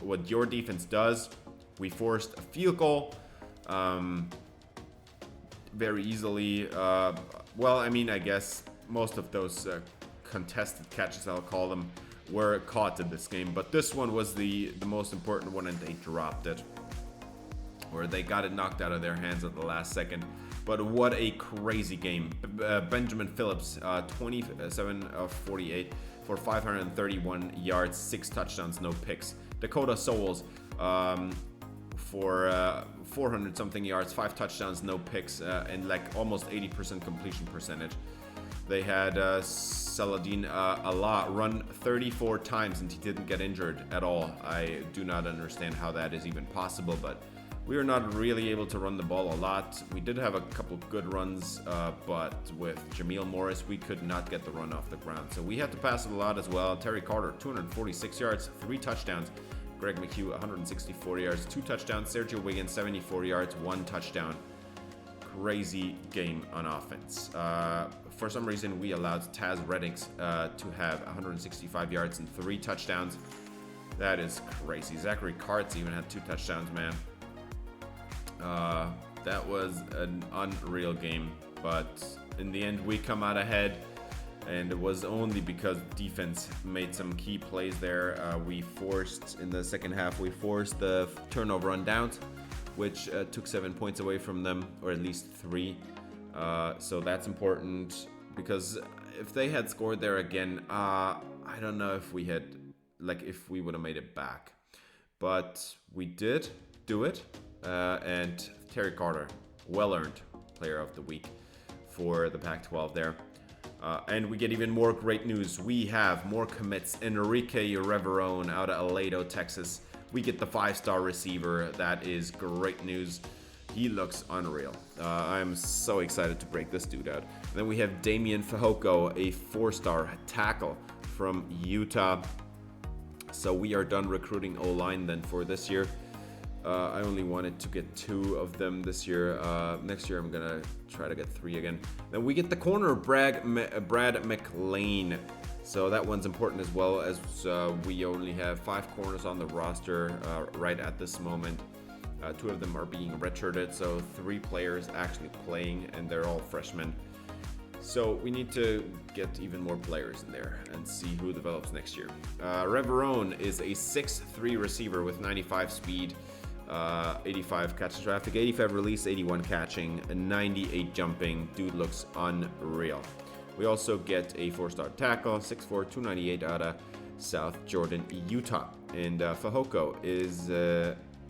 what your defense does. We forced a field goal very easily. Well, I mean, I guess most of those contested catches, I'll call them, were caught in this game. But this one was the most important one, and they dropped it. Or they got it knocked out of their hands at the last second. But what a crazy game. Benjamin Phillips, 27 of 48 for 531 yards, 6 touchdowns, no picks. Dakota Sowles for 400 something yards, 5 touchdowns, no picks, and like almost 80% completion percentage. They had Saladin Allah run 34 times, and he didn't get injured at all. I do not understand how that is even possible, but we were not really able to run the ball a lot. We did have a couple good runs, but with Jameel Morris, we could not get the run off the ground. So we had to pass it a lot as well. Terry Carter, 246 yards, 3 touchdowns. Greg McHugh, 164 yards, 2 touchdowns. Sergio Wiggins, 74 yards, 1 touchdown. Crazy game on offense. For some reason, we allowed Taz Reddix to have 165 yards and 3 touchdowns. That is crazy. Zachary Kartz even had 2 touchdowns, man. That was an unreal game, but in the end we come out ahead, and it was only because defense made some key plays there. We forced, in the second half, we forced the turnover on downs, which took 7 points away from them, or at least 3. So that's important, because if they had scored there again, I don't know if we had, like, if we would have made it back. But we did do it. And Terry Carter, well-earned player of the week for the Pac-12 there. And we get even more great news. We have more commits. Enrique Reverone out of Aledo, Texas. We get the 5-star receiver. That is great news. He looks unreal. I'm so excited to break this dude out. And then we have Damian Fehoko, a 4-star tackle from Utah. So we are done recruiting O-line then for this year. I only wanted to get 2 of them this year. Next year I'm gonna try to get 3 again. Then we get the corner, Brad McLean. So that one's important as well, as we only have 5 corners on the roster right at this moment. 2 of them are being redshirted, so 3 players actually playing, and they're all freshmen. So we need to get even more players in there and see who develops next year. Reverone is a 6'3" receiver with 95 speed. 85 catch traffic, 85 release, 81 catching, 98 jumping. Dude looks unreal. We also get a 4-star tackle, 6'4", 298 out of South Jordan, Utah. And Fehoko is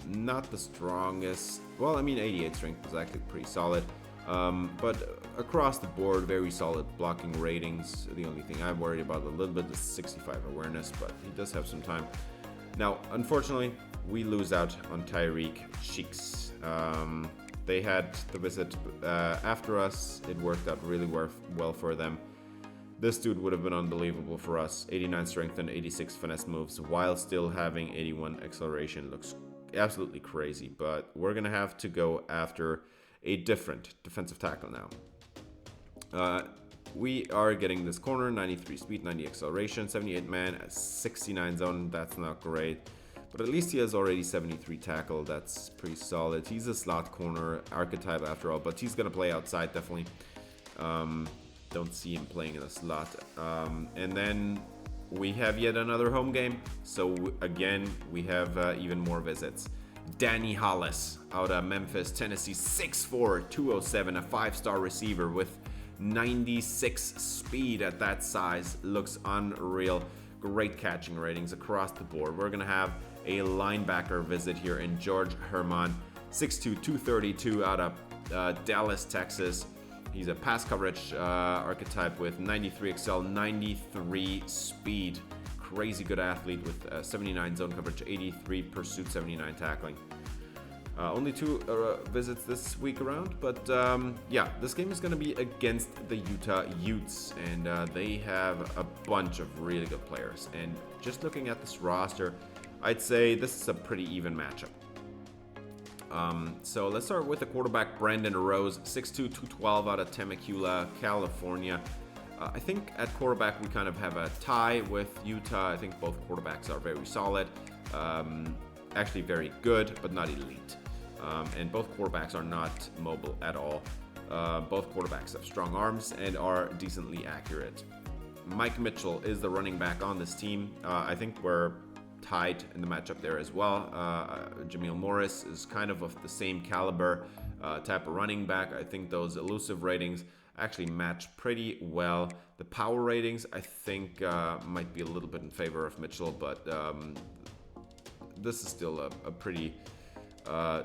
not the strongest. Well, I mean, 88 strength is actually pretty solid. But across the board, very solid blocking ratings. The only thing I'm worried about a little bit is 65 awareness, but he does have some time. Now, unfortunately, we lose out on Tyreek Cheeks. They had the visit after us. It worked out really well for them. This dude would have been unbelievable for us. 89 strength and 86 finesse moves while still having 81 acceleration. Looks absolutely crazy, but we're going to have to go after a different defensive tackle now. We are getting this corner, 93 speed, 90 acceleration, 78 man, 69 zone. That's not great, but at least he has already 73 tackle. That's pretty solid. He's a slot corner archetype after all, but he's going to play outside definitely. Don't see him playing in a slot. And then we have yet another home game. So again, we have even more visits. Danny Hollis out of Memphis, Tennessee, 6'4", 207, a 5-star receiver with 96 speed at that size. Looks unreal. Great catching ratings across the board. We're going to have a linebacker visit here in George Herman, 6'2", 232 out of Dallas, Texas. He's a pass coverage archetype with 93 excel, 93 speed. crazy good athlete with 79 zone coverage, 83 pursuit, 79 tackling. Only 2 visits this week around, but yeah, this game is going to be against the Utah Utes, and they have a bunch of really good players. And just looking at this roster, I'd say this is a pretty even matchup. So let's start with the quarterback, Brandon Rose, 6'2", 212 out of Temecula, California. I think at quarterback we kind of have a tie with Utah. I think both quarterbacks are very solid, actually very good, but not elite. And both quarterbacks are not mobile at all. Both quarterbacks have strong arms and are decently accurate. Mike Mitchell is the running back on this team. I think we're tied in the matchup there as well. Jameel Morris is kind of the same caliber type of running back. I think those elusive ratings actually match pretty well. The power ratings, I think, might be a little bit in favor of Mitchell, but this is still a pretty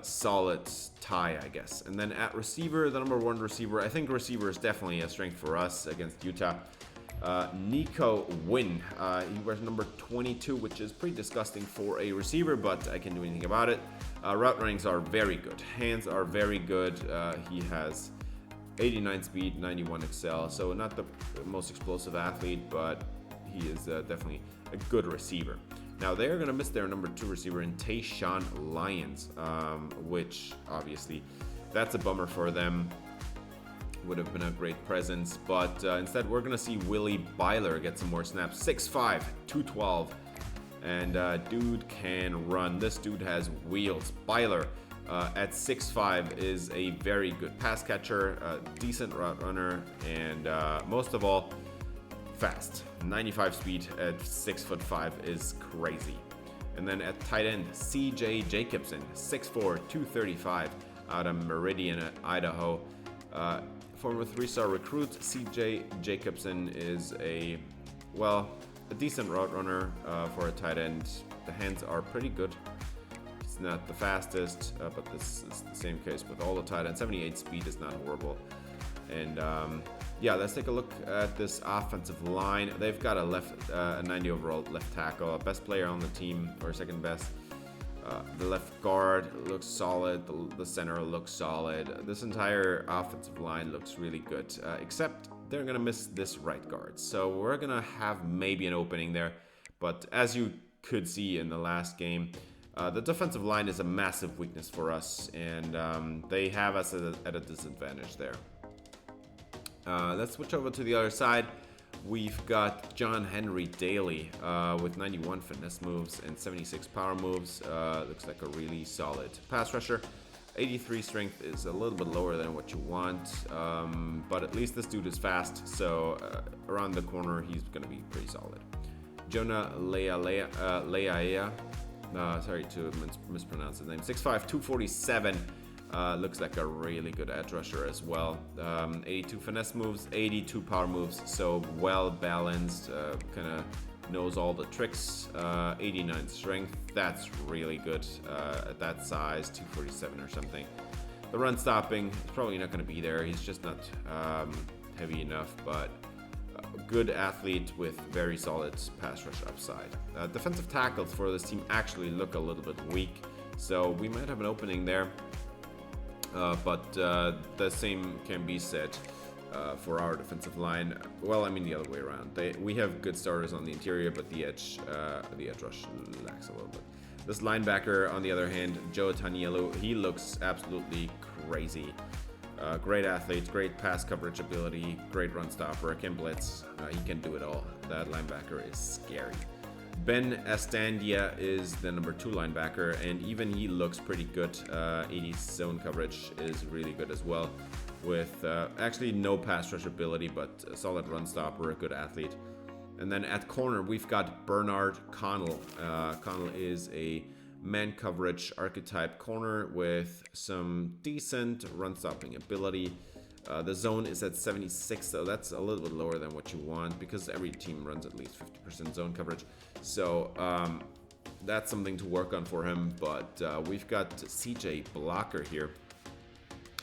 solid tie, I guess. And then at receiver, the number 1 receiver, I think receiver is definitely a strength for us against Utah. Nico Wynn, he wears number 22, which is pretty disgusting for a receiver, but I can't do anything about it. Route runnings are very good. Hands are very good. He has 89 speed, 91 excel, so not the most explosive athlete, but he is definitely a good receiver. Now, they're going to miss their number 2 receiver in Tayshawn Lyons, which obviously that's a bummer for them. Would have been a great presence, but instead we're going to see Willie Byler get some more snaps. 6'5", 212, and dude can run. This dude has wheels. Byler at 6'5" is a very good pass catcher, decent route runner, and most of all, fast. 95 speed at 6'5" is crazy. And then at tight end, CJ Jacobson, 6'4", 235 out of Meridian, Idaho. Former 3-star recruit. CJ Jacobson is a decent route runner for a tight end. The hands are pretty good. It's not the fastest, but this is the same case with all the tight ends. 78 speed is not horrible. And yeah, let's take a look at this offensive line. They've got a 90 overall left tackle, best player on the team, or second best. The left guard looks solid. The center looks solid. This entire offensive line looks really good, except they're going to miss this right guard. So we're going to have maybe an opening there. But as you could see in the last game, the defensive line is a massive weakness for us, and they have us at a disadvantage there. Let's switch over to the other side. We've got John Henry Daly with 91 finesse moves and 76 power moves. Looks like a really solid pass rusher. 83 strength is a little bit lower than what you want, but at least this dude is fast, so around the corner he's going to be pretty solid. Jonah Leaea, sorry to mispronounce his name, 6'5", 247. Looks like a really good edge rusher as well. 82 finesse moves, 82 power moves, so well balanced, kind of knows all the tricks. 89 strength, that's really good at that size, 247 or something. The run stopping is probably not going to be there. He's just not heavy enough, but a good athlete with very solid pass rush upside. Defensive tackles for this team actually look a little bit weak, so we might have an opening there. But the same can be said for our defensive line. Well, I mean the other way around. We have good starters on the interior, but the edge rush lacks a little bit. This linebacker, on the other hand, Joe Tanielu, he looks absolutely crazy. Great athlete, great pass coverage ability, great run stopper, can blitz. He can do it all. That linebacker is scary. Ben Astandia is the number 2 linebacker, and even he looks pretty good. 80 zone coverage is really good as well, with actually no pass rush ability, but a solid run stopper, a good athlete. And then at corner, we've got Bernard Connell. Connell is a man coverage archetype corner with some decent run stopping ability. The zone is at 76, so that's a little bit lower than what you want because every team runs at least 50% zone coverage. So that's something to work on for him. But we've got CJ Blocker here.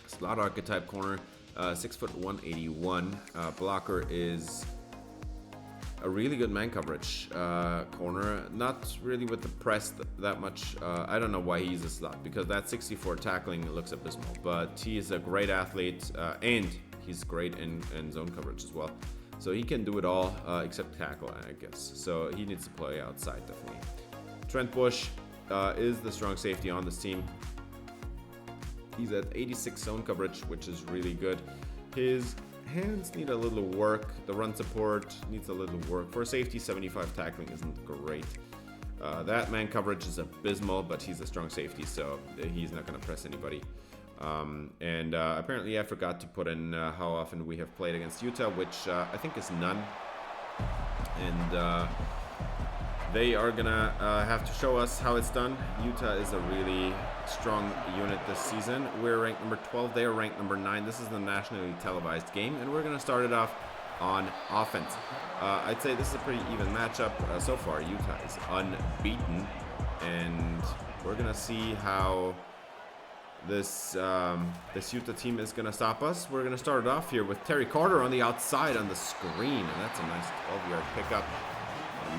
Slot archetype corner, 6'1", 181. Blocker is a really good man coverage corner. Not really with the press that much. I don't know why he uses slot, because that 64 tackling looks abysmal. But he is a great athlete, and he's great in zone coverage as well. So he can do it all except tackle, I guess. So he needs to play outside, definitely. Trent Bush is the strong safety on this team. He's at 86 zone coverage, which is really good. His hands need a little work. The run support needs a little work. For safety, 75 tackling isn't great. That man coverage is abysmal, but he's a strong safety, so he's not going to press anybody. Apparently I forgot to put in how often we have played against Utah, which I think is none. And they are gonna have to show us how it's done. Utah is a really strong unit this season. We're ranked number 12. They are ranked number 9. This is the nationally televised game, and we're gonna start it off on offense. I'd say this is a pretty even matchup so far. Utah is unbeaten, and we're gonna see how this Utah team is gonna stop us. We're gonna start it off here with Terry Carter on the outside on the screen, and that's a nice 12-yard pickup.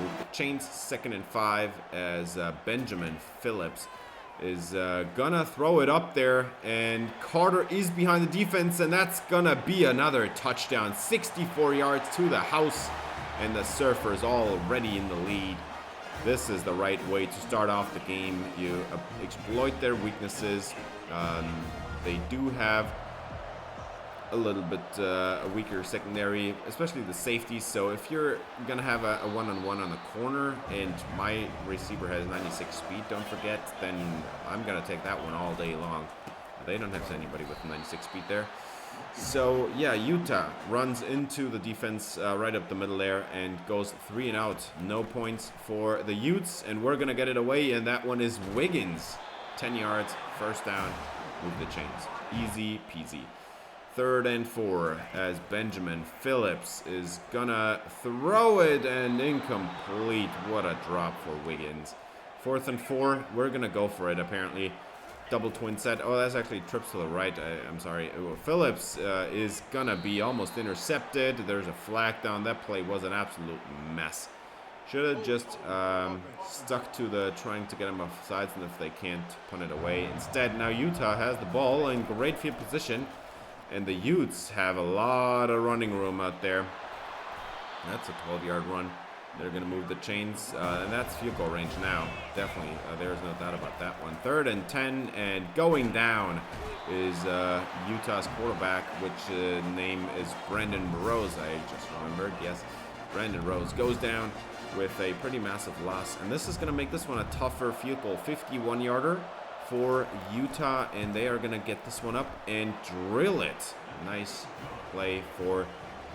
Move the chains, 2nd and 5, as Benjamin Phillips is gonna throw it up there, and Carter is behind the defense, and that's gonna be another touchdown. 64 yards to the house, and the Surfers already in the lead. This is the right way to start off the game. You exploit their weaknesses. They do have a little bit a weaker secondary, especially the safety. So if you're gonna have a one-on-one on the corner and my receiver has 96 speed, don't forget, then I'm gonna take that one all day long. They don't have anybody with 96 speed there. So yeah, Utah runs into the defense right up the middle there and goes 3 and out. No points for the Utes, and we're gonna get it away, and that one is Wiggins. 10 yards, 1st down, move the chains. Easy peasy. 3rd and 4, as Benjamin Phillips is gonna throw it, and incomplete. What a drop for Wiggins. 4th and 4, we're gonna go for it apparently. Double twin set. Oh, that's actually trips to the right. I'm sorry. Phillips is gonna be almost intercepted. There's a flag down. That play was an absolute mess. Should have just stuck to the trying to get him off sides, and if they can't, punt it away. Instead, now Utah has the ball in great field position, and the Utes have a lot of running room out there. That's a 12-yard run. They're going to move the chains, and that's field goal range now. Definitely, there's no doubt about that one. 3rd and 10, and going down is Utah's quarterback, which name is Brandon Rose. I just remembered. Yes, Brandon Rose goes down with a pretty massive loss, and this is going to make this one a tougher field goal. 51-yarder for Utah, and they are going to get this one up and drill it. Nice play for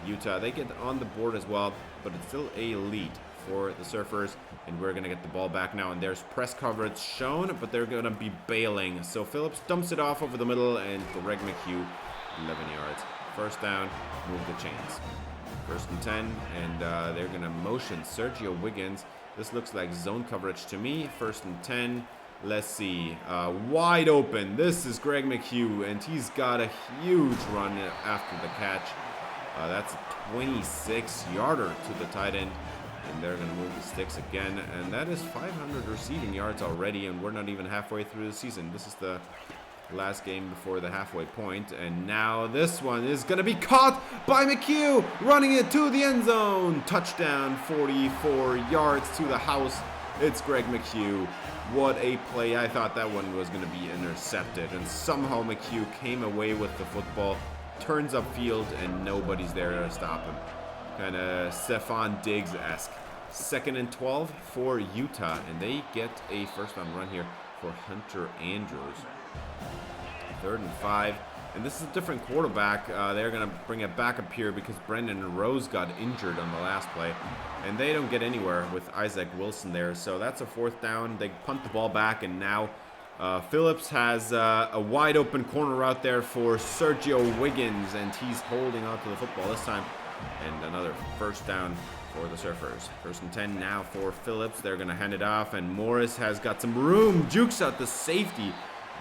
Utah. They get on the board as well, but it's still a lead for the Surfers, and we're going to get the ball back now, and there's press coverage shown, but they're going to be bailing. So Phillips dumps it off over the middle, and Greg McHugh, 11 yards. 1st down, move the chains. 1st and 10, and they're going to motion Sergio Wiggins. This looks like zone coverage to me. 1st and 10. Let's see. Wide open. This is Greg McHugh, and he's got a huge run after the catch. That's a 26-yarder to the tight end, and they're going to move the sticks again. And that is 500 receiving yards already, and we're not even halfway through the season. This is the last game before the halfway point, and now this one is going to be caught by McHugh, running it to the end zone. Touchdown, 44 yards to the house. It's Greg McHugh. What a play. I thought that one was going to be intercepted, and somehow McHugh came away with the football, turns upfield, and nobody's there to stop him. Kind of Stephon Diggs-esque. 2nd and 12 for Utah, and they get a 1st down run here for Hunter Andrews. 3rd and 5, and this is a different quarterback. They're going to bring it back up here because Brendan Rose got injured on the last play, and they don't get anywhere with Isaac Wilson there. So that's a 4th down. They punt the ball back, and now Phillips has a wide open corner out there for Sergio Wiggins, and he's holding on to the football this time. And another 1st down for the Surfers. 1st and 10 now for Phillips. They're going to hand it off, and Morris has got some room. Jukes out the safety.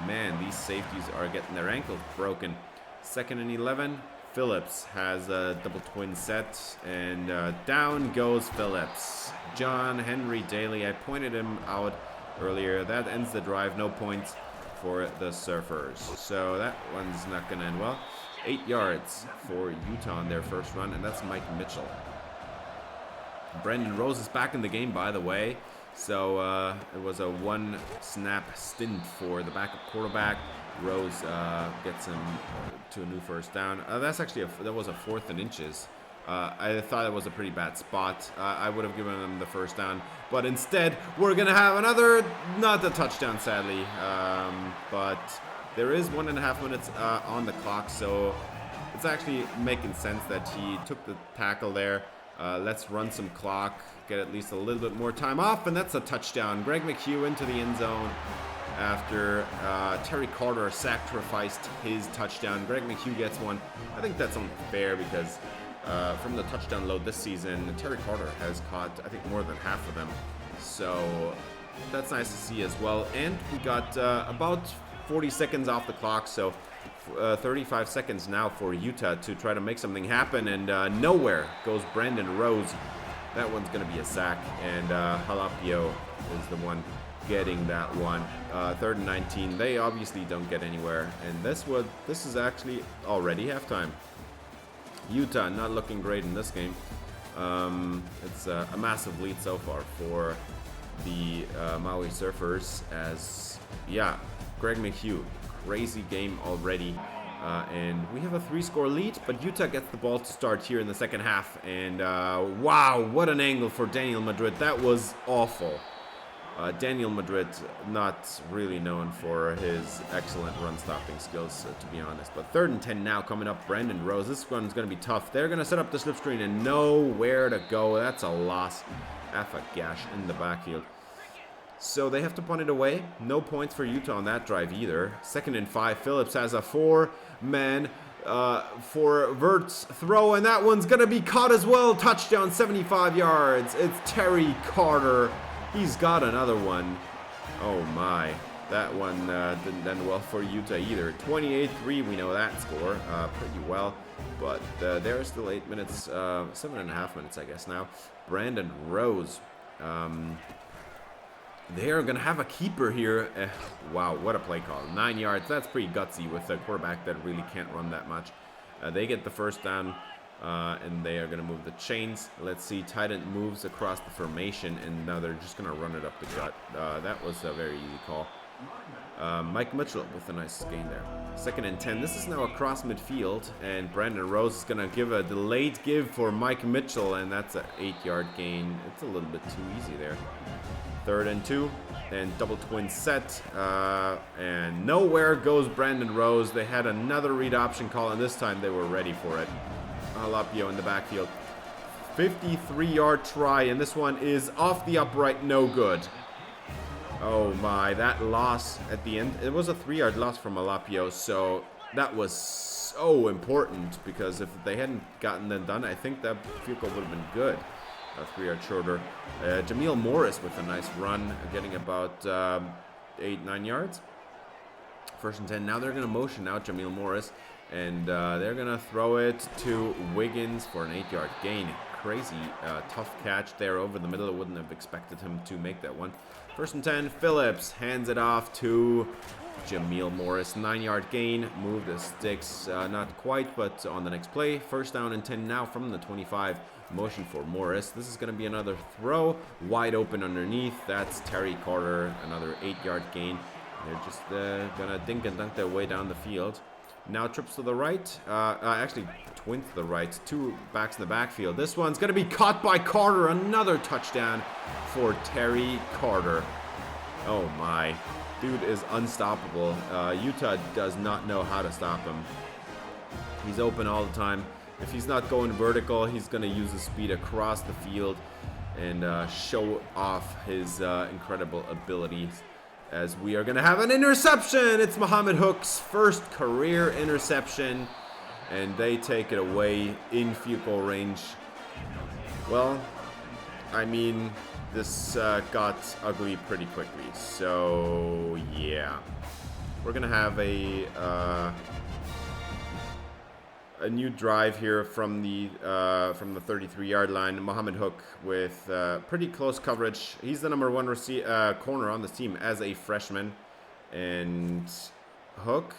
Man, these safeties are getting their ankles broken. 2nd and 11. Phillips has a double twin set, and down goes Phillips. John Henry Daly, I pointed him out earlier. That ends the drive, no points for the Surfers. So that one's not going to end well. 8 yards for Utah on their first run, and that's Mike Mitchell. Brendan Rose is back in the game, by the way. So it was a one-snap stint for the backup quarterback. Rose gets him to a new first down. That's actually that was a 4th and inches. I thought it was a pretty bad spot. I would have given him the first down, but instead we're gonna have another, not a touchdown, sadly. But there is 1.5 minutes on the clock, so it's actually making sense that he took the tackle there. Let's run some clock, get at least a little bit more time off, and that's a touchdown. Greg McHugh into the end zone after Terry Carter sacrificed his touchdown. Greg McHugh gets one. I think that's only fair because from the touchdown load this season, Terry Carter has caught, I think, more than half of them. So that's nice to see as well. And we got about 40 seconds off the clock, so 35 seconds now for Utah to try to make something happen, and nowhere goes Brandon Rose. That one's going to be a sack, and Halapio is the one getting that one. 3rd and 19. They obviously don't get anywhere, and this is actually already halftime. Utah not looking great in this game. It's a massive lead so far for the Maui Surfers, as Greg McHugh, crazy game already. And we have a 3-score lead, but Utah gets the ball to start here in the second half. And wow, what an angle for Daniel Madrid. That was awful. Daniel Madrid, not really known for his excellent run-stopping skills, to be honest. But 3rd and 10 now coming up. Brandon Rose. This one's going to be tough. They're going to set up the slip screen and nowhere to go. That's a loss. Half a gash in the backfield. So they have to punt it away. No points for Utah on that drive either. 2nd and 5. Phillips has a 4-man for Vert's throw, and that one's going to be caught as well. Touchdown, 75 yards. It's Terry Carter. He's got another one. Oh my. That one didn't end well for Utah either. 28-3, we know that score pretty well. But there are still 8 minutes, 7.5 minutes, I guess now. Brandon Rose. They are going to have a keeper here. Wow, what a play call. 9 yards. That's pretty gutsy with a quarterback that really can't run that much. They get the first down, and they are going to move the chains. Let's see. Tight end moves across the formation, and now they're just going to run it up the gut. That was a very easy call. Mike Mitchell with a nice gain there. 2nd and 10. This is now across midfield, and Brandon Rose is going to give a delayed give for Mike Mitchell, and that's an 8-yard gain. It's a little bit too easy there. 3rd and 2, and double twin set, and nowhere goes Brandon Rose. They had another read option call, and this time they were ready for it. Halapio in the backfield. 53-yard try, and this one is off the upright, no good. Oh my, that loss at the end, it was a 3-yard loss from Halapio, so that was so important, because if they hadn't gotten them done, I think that field goal would have been good. 3-yard shorter. Jameel Morris with a nice run, getting about 8-9 yards. 1st and 10. Now they're going to motion out Jameel Morris, and they're going to throw it to Wiggins for an 8-yard gain. Crazy tough catch there over the middle. I wouldn't have expected him to make that one. 1st and 10. Phillips hands it off to Jameel Morris. 9-yard gain. Move the sticks. Not quite, but on the next play. 1st down and 10 now from the 25. Motion for Morris. This is going to be another throw. Wide open underneath. That's Terry Carter. Another 8-yard gain. They're just going to dink and dunk their way down the field. Now trips to the right. Actually, twin to the right. 2 backs in the backfield. This one's going to be caught by Carter. Another touchdown for Terry Carter. Oh my. Dude is unstoppable. Utah does not know how to stop him. He's open all the time. If he's not going vertical, he's going to use his speed across the field and show off his incredible abilities. As we are going to have an interception. It's Muhammad Hook's first career interception, and they take it away in field goal range. Well, I mean, this got ugly pretty quickly. So, yeah. We're going to have a a new drive here from the 33-yard line. Mohammed Hook with pretty close coverage. He's the number one corner on this team as a freshman. And Hook,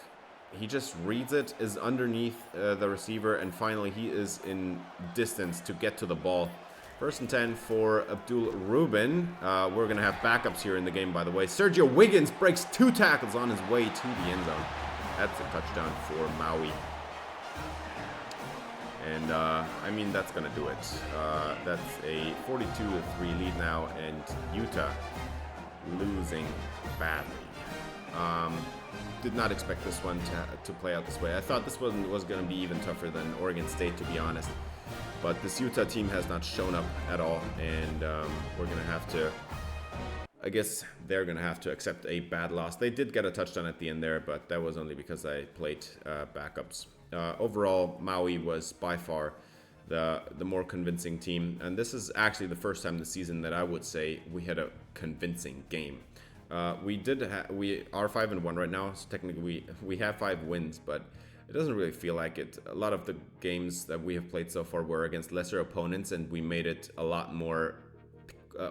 he just reads it, is underneath the receiver, and finally he is in distance to get to the ball. 1st and 10 for Abdul Rubin. We're going to have backups here in the game, by the way. Sergio Wiggins breaks 2 tackles on his way to the end zone. That's a touchdown for Maui. And, I mean, that's going to do it. That's a 42-3 lead now, and Utah losing badly. Did not expect this one to play out this way. I thought this one was going to be even tougher than Oregon State, to be honest. But this Utah team has not shown up at all, and we're going to have to, I guess they're going to have to accept a bad loss. They did get a touchdown at the end there, but that was only because I played backups. Overall, Maui was by far the more convincing team, and this is actually the first time this season that I would say we had a convincing game. We are 5-1 right now, so technically we have 5 wins, but it doesn't really feel like it. A lot of the games that we have played so far were against lesser opponents, and we made it a lot more,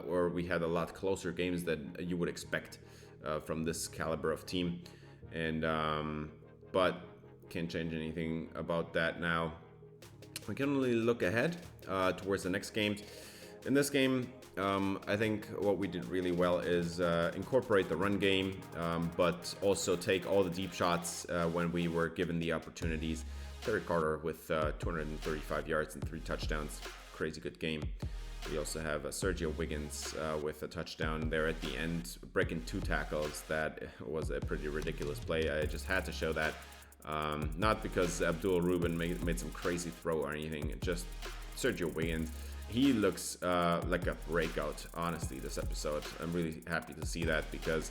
or we had a lot closer games than you would expect from this caliber of team. And but can't change anything about that now. We can only look ahead towards the next games. In this game, I think what we did really well is incorporate the run game, but also take all the deep shots when we were given the opportunities. Terry Carter with 235 yards and 3 touchdowns. Crazy good game. We also have Sergio Wiggins with a touchdown there at the end, breaking 2 tackles. That was a pretty ridiculous play. I just had to show that. Not because Abdul Rubin made some crazy throw or anything, just Sergio Wiggins. He looks like a breakout, honestly, this episode. I'm really happy to see that because,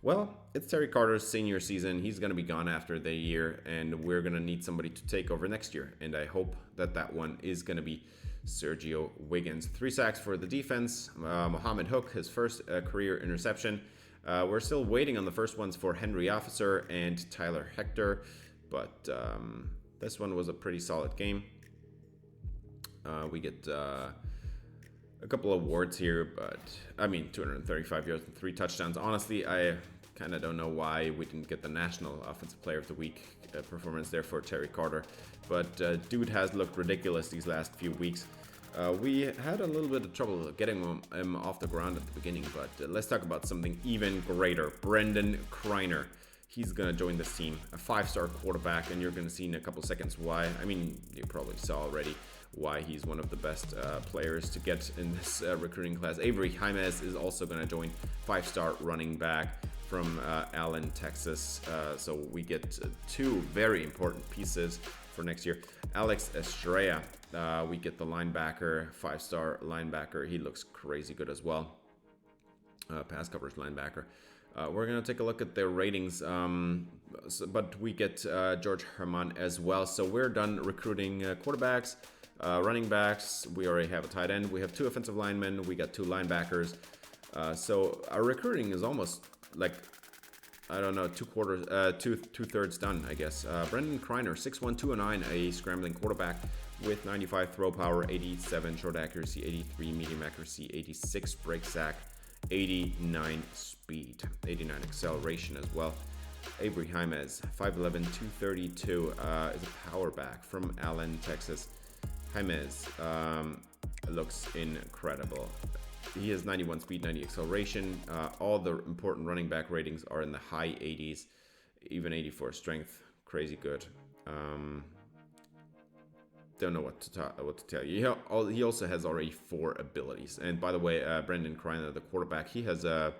well, it's Terry Carter's senior season. He's going to be gone after the year, and we're going to need somebody to take over next year. And I hope that one is going to be Sergio Wiggins. 3 sacks for the defense. Mohammed Hook, his first career interception. We're still waiting on the first ones for Henry Officer and Tyler Hector, but this one was a pretty solid game. We get a couple of awards here, but I mean, 235 yards and 3 touchdowns. Honestly, I kind of don't know why we didn't get the National Offensive Player of the Week performance there for Terry Carter, but dude has looked ridiculous these last few weeks. We had a little bit of trouble getting him off the ground at the beginning, but let's talk about something even greater. Brendan Kreiner. He's going to join this team, a 5-star quarterback, and you're going to see in a couple seconds why. I mean, you probably saw already why he's one of the best players to get in this recruiting class. Avery Jaimez is also going to join, 5-star running back from Allen, Texas. So we get 2 very important pieces for next year. Alex Estrella, we get the linebacker, 5-star linebacker. He looks crazy good as well. Pass coverage linebacker. We're going to take a look at their ratings, but we get George Herman as well. So we're done recruiting quarterbacks, running backs. We already have a tight end. We have 2 offensive linemen. We got 2 linebackers. So our recruiting is almost like, I don't know, 2/3 done, I guess. Brendan Kreiner, 6'1", 209, a scrambling quarterback with 95 throw power, 87 short accuracy, 83 medium accuracy, 86 break sack, 89 speed, 89 acceleration as well. Avery Jaimez, 5'11", 232, is a power back from Allen, Texas. Jaimez looks incredible. He has 91 speed, 90 acceleration. All the important running back ratings are in the high 80s, even 84 strength. Crazy good. Don't know what to tell you. He also has already 4 abilities. And by the way, Brendan Kreiner, the quarterback, he has I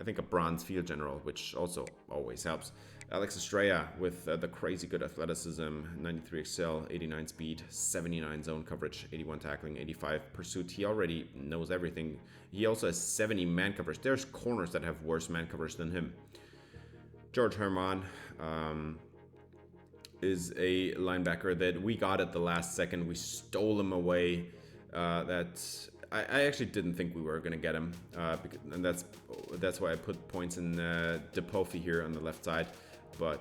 think a bronze field general, which also always helps. Alex Estrella with the crazy good athleticism, 93 excel, 89 speed, 79 zone coverage, 81 tackling, 85 pursuit. He already knows everything. He also has 70 man coverage. There's corners that have worse man coverage than him. George Herman is a linebacker that we got at the last second. We stole him away. I actually didn't think we were going to get him, and that's why I put points in DePofi here on the left side. but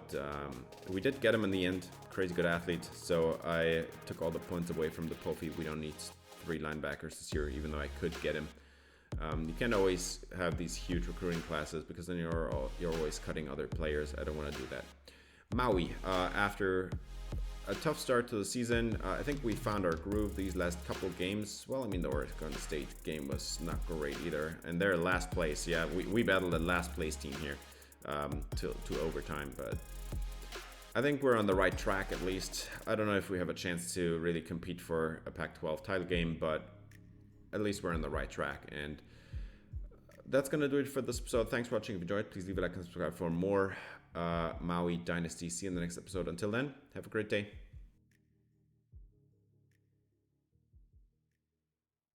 we did get him in the end. Crazy good athlete. So I took all the points away from the Pofi. We don't need 3 linebackers this year, even though I could get him. You can't always have these huge recruiting classes because then you're always cutting other players. I don't want to do that. Maui, after a tough start to the season, I think we found our groove these last couple games. Well, I mean, the Oregon State game was not great either, and they're last place. Yeah, we battled the last place team here to overtime, but I think we're on the right track at least. I don't know if we have a chance to really compete for a Pac-12 title game, but at least we're on the right track. And that's gonna do it for this episode. Thanks for watching. If you enjoyed, please leave a like and subscribe for more Maui Dynasty. See you in the next episode. Until then, have a great day.